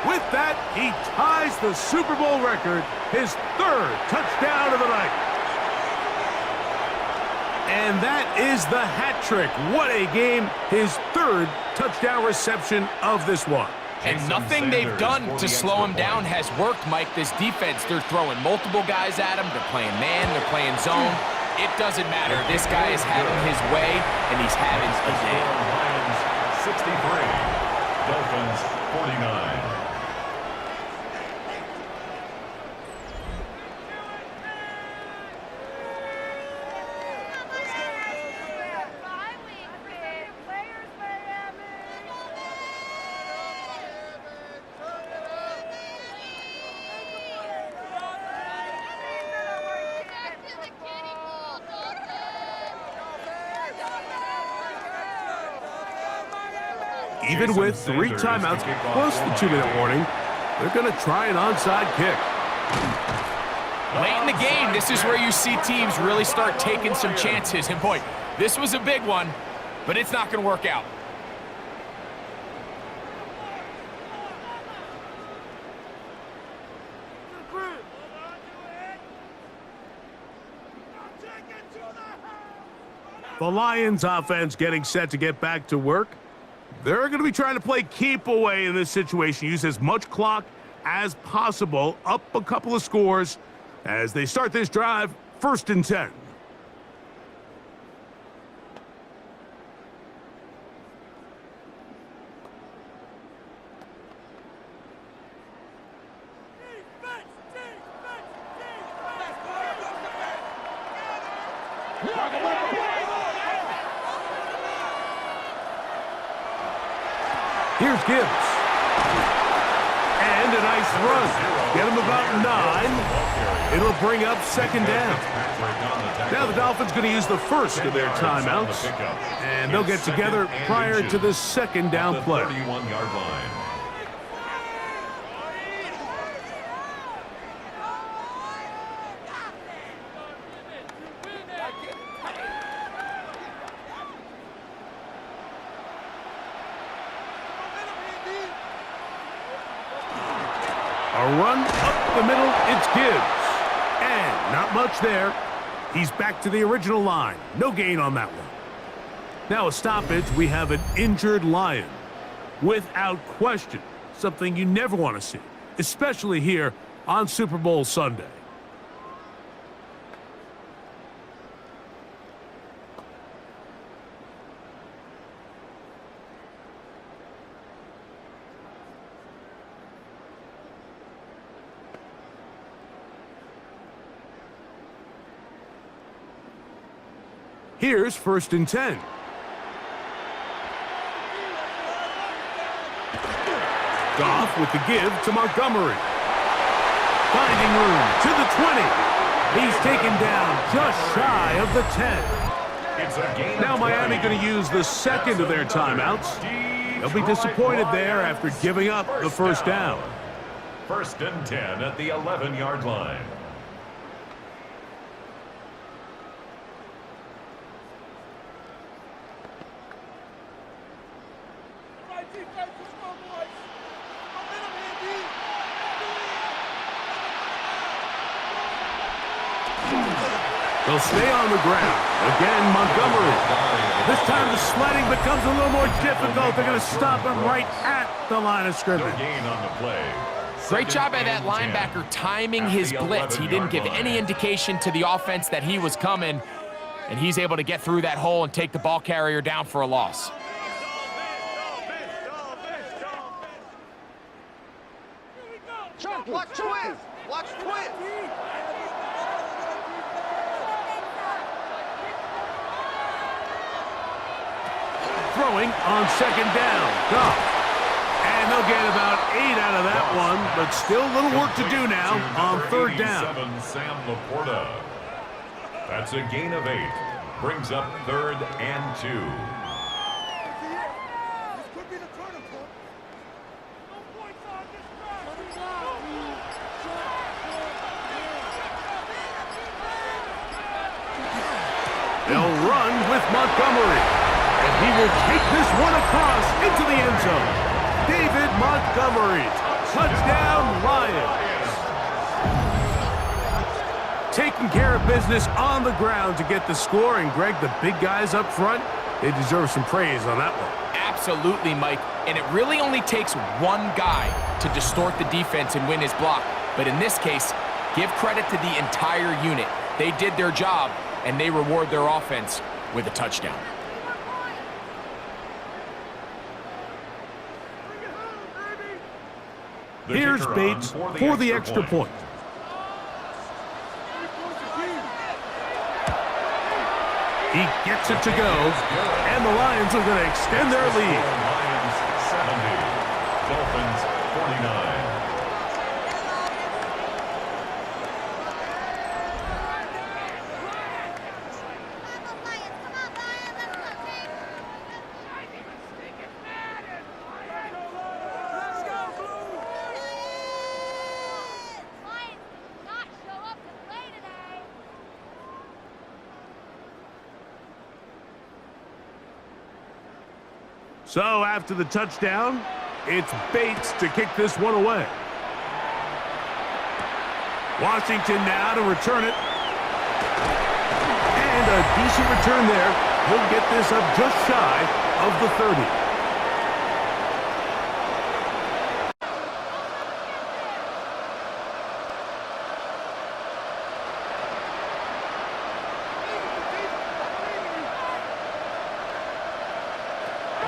With that, he ties the Super Bowl record, his 3rd touchdown of the night. And that is the hat trick. What a game. His 3rd touchdown reception of this one. And nothing they've done to slow him down has worked, Mike. This defense, they're throwing multiple guys at him. They're playing man, they're playing zone. It doesn't matter. This guy is having his way, and he's having a day. Lions 63, Dolphins 49. Even with 3 timeouts plus the 2-minute warning, they're going to try an onside kick. Late in the game, this is where you see teams really start taking some chances. And boy, this was a big one, but it's not going to work out. The Lions offense getting set to get back to work. They're going to be trying to play keep away in this situation. Use as much clock as possible. Up a couple of scores as they start this drive. 1st and 10. Here's Gibbs. And a nice run. Get him about 9. It'll bring up 2nd down. Now the Dolphins going to use the 1st of their timeouts. And they'll get together prior to the 2nd down play. 31-yard line. A run up the middle, it's Gibbs. And not much there. He's back to the original line. No gain on that one. Now a stoppage, we have an injured Lion. Without question, something you never want to see, especially here on Super Bowl Sunday. Here's 1st and 10. Goff with the give to Montgomery. Finding room to the 20. He's taken down just shy of the 10. Now Miami going to use the 2nd of their timeouts. They'll be disappointed there after giving up the 1st down. 1st and 10 at the 11-yard line. They'll stay on the ground. Again, Montgomery. This time the sledding becomes a little more difficult. They're going to stop him right at the line of scrimmage. Gain on the play. Great job by that linebacker timing his blitz. He didn't give any indication to the offense that he was coming, and he's able to get through that hole and take the ball carrier down for a loss. Watch twist! Watch twist! Throwing on 2nd down. Goff. And they'll get about 8 out of that one, but still a little work to do now on 3rd down. Sam Laporta. That's a gain of 8. Brings up 3rd and 2. run with Montgomery. And he will take this one across into the end zone. David Montgomery. Touchdown, Lions. Taking care of business on the ground to get the score. And, Greg, the big guys up front, they deserve some praise on that one. Absolutely, Mike. And it really only takes one guy to distort the defense and win his block. But in this case, give credit to the entire unit. They did their job, and they reward their offense with a touchdown. Here's Bates for the extra point. He gets it to go, and the Lions are going to extend their lead. Lions 70, Dolphins 49. So after the touchdown, it's Bates to kick this one away. Washington now to return it. And a decent return there. He'll get this up just shy of the 30.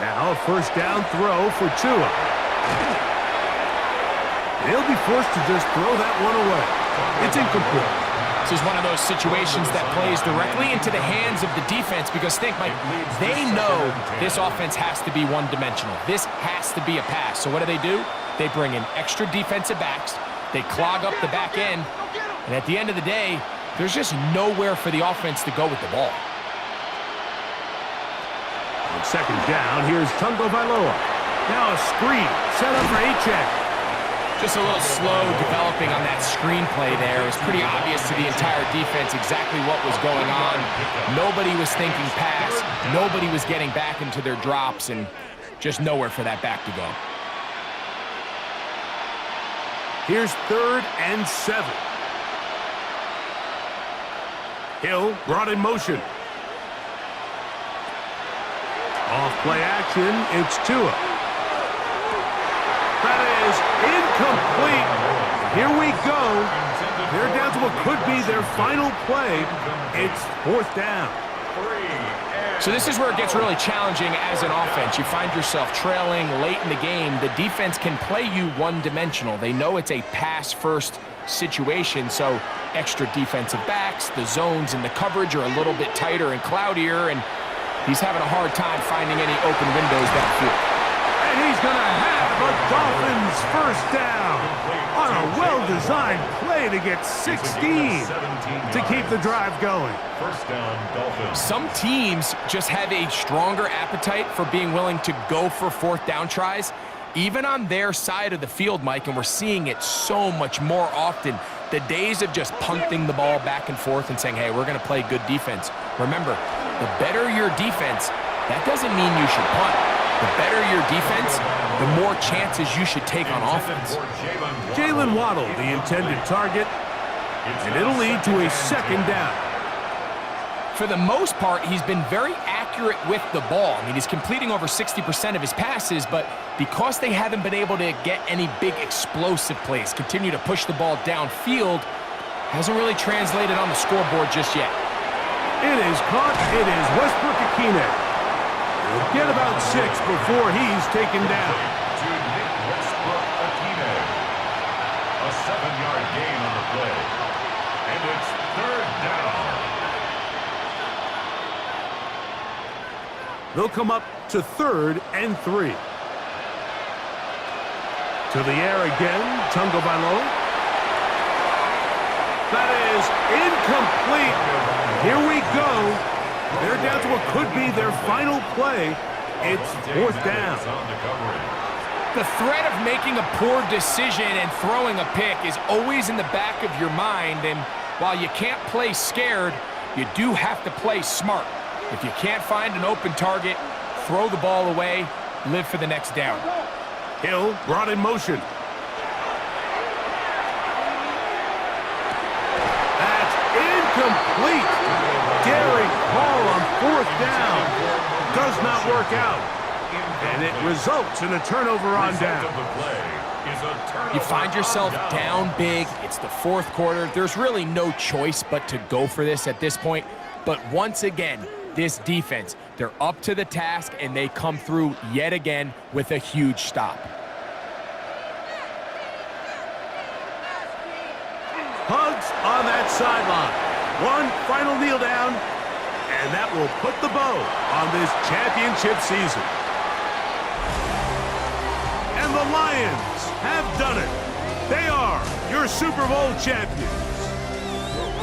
Now a first down throw for Tua. He'll be forced to just throw that one away. It's incomplete. This is one of those situations that plays directly into the hands of the defense because think, Mike, they know this offense has to be one-dimensional. This has to be a pass. So what do? They bring in extra defensive backs. They clog up the back end. And at the end of the day, there's just nowhere for the offense to go with the ball. On second down, here's Tagovailoa. Now a screen set up for A-check. Just a little slow developing on that screenplay there. It's pretty obvious to the entire defense exactly what was going on. Nobody was thinking pass. Nobody was getting back into their drops, and just nowhere for that back to go. Here's 3rd and 7. Hill brought in motion. Off play action, it's Tua. That is incomplete. Here we go. They're down to what could be their final play. It's 4th down. So this is where it gets really challenging as an offense. You find yourself trailing late in the game. The defense can play you one-dimensional. They know it's a pass-first situation, so extra defensive backs, the zones and the coverage are a little bit tighter and cloudier, and he's having a hard time finding any open windows downfield. And he's going to have a Dolphins first down on a well-designed play to get 16 to keep the drive going. First down, Dolphins. Some teams just have a stronger appetite for being willing to go for 4th down tries, even on their side of the field, Mike, and we're seeing it so much more often. The days of just punting the ball back and forth and saying, hey, we're going to play good defense. Remember, the better your defense, that doesn't mean you should punt. The better your defense, the more chances you should take on offense. Jaylen Waddle, the intended target, and it'll lead to a 2nd down. For the most part, he's been very accurate with the ball. I mean, he's completing over 60% of his passes, but because they haven't been able to get any big explosive plays, continue to push the ball downfield, hasn't really translated on the scoreboard just yet. It is caught. It is Westbrook-Akine. He'll get about 6 before he's taken down. To Nick Westbrook-Akine. A 7-yard gain on the play. And it's 3rd down. They'll come up to 3rd and 3. To the air again, Tagovailoa. That is incomplete. Here we go. They're down to what could be their final play. It's 4th down. The threat of making a poor decision and throwing a pick is always in the back of your mind, and while you can't play scared, you do have to play smart. If you can't find an open target, throw the ball away, live for the next down. Hill brought in motion. That's incomplete. Daring call on 4th down. Does not work out. And it results in a turnover on down. You find yourself down big. It's the 4th quarter. There's really no choice but to go for this at this point. But once again, this defense, they're up to the task, and they come through yet again with a huge stop. Hugs on that sideline. One final kneel down, and that will put the bow on this championship season. And the Lions have done it. They are your Super Bowl champions.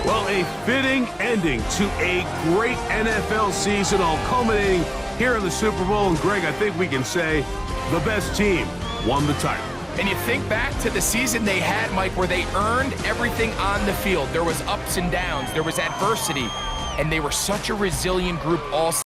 Well, a fitting ending to a great NFL season, all culminating here in the Super Bowl. And Greg, I think we can say the best team won the title. And you think back to the season they had, Mike, where they earned everything on the field. There was ups and downs. There was adversity. And they were such a resilient group all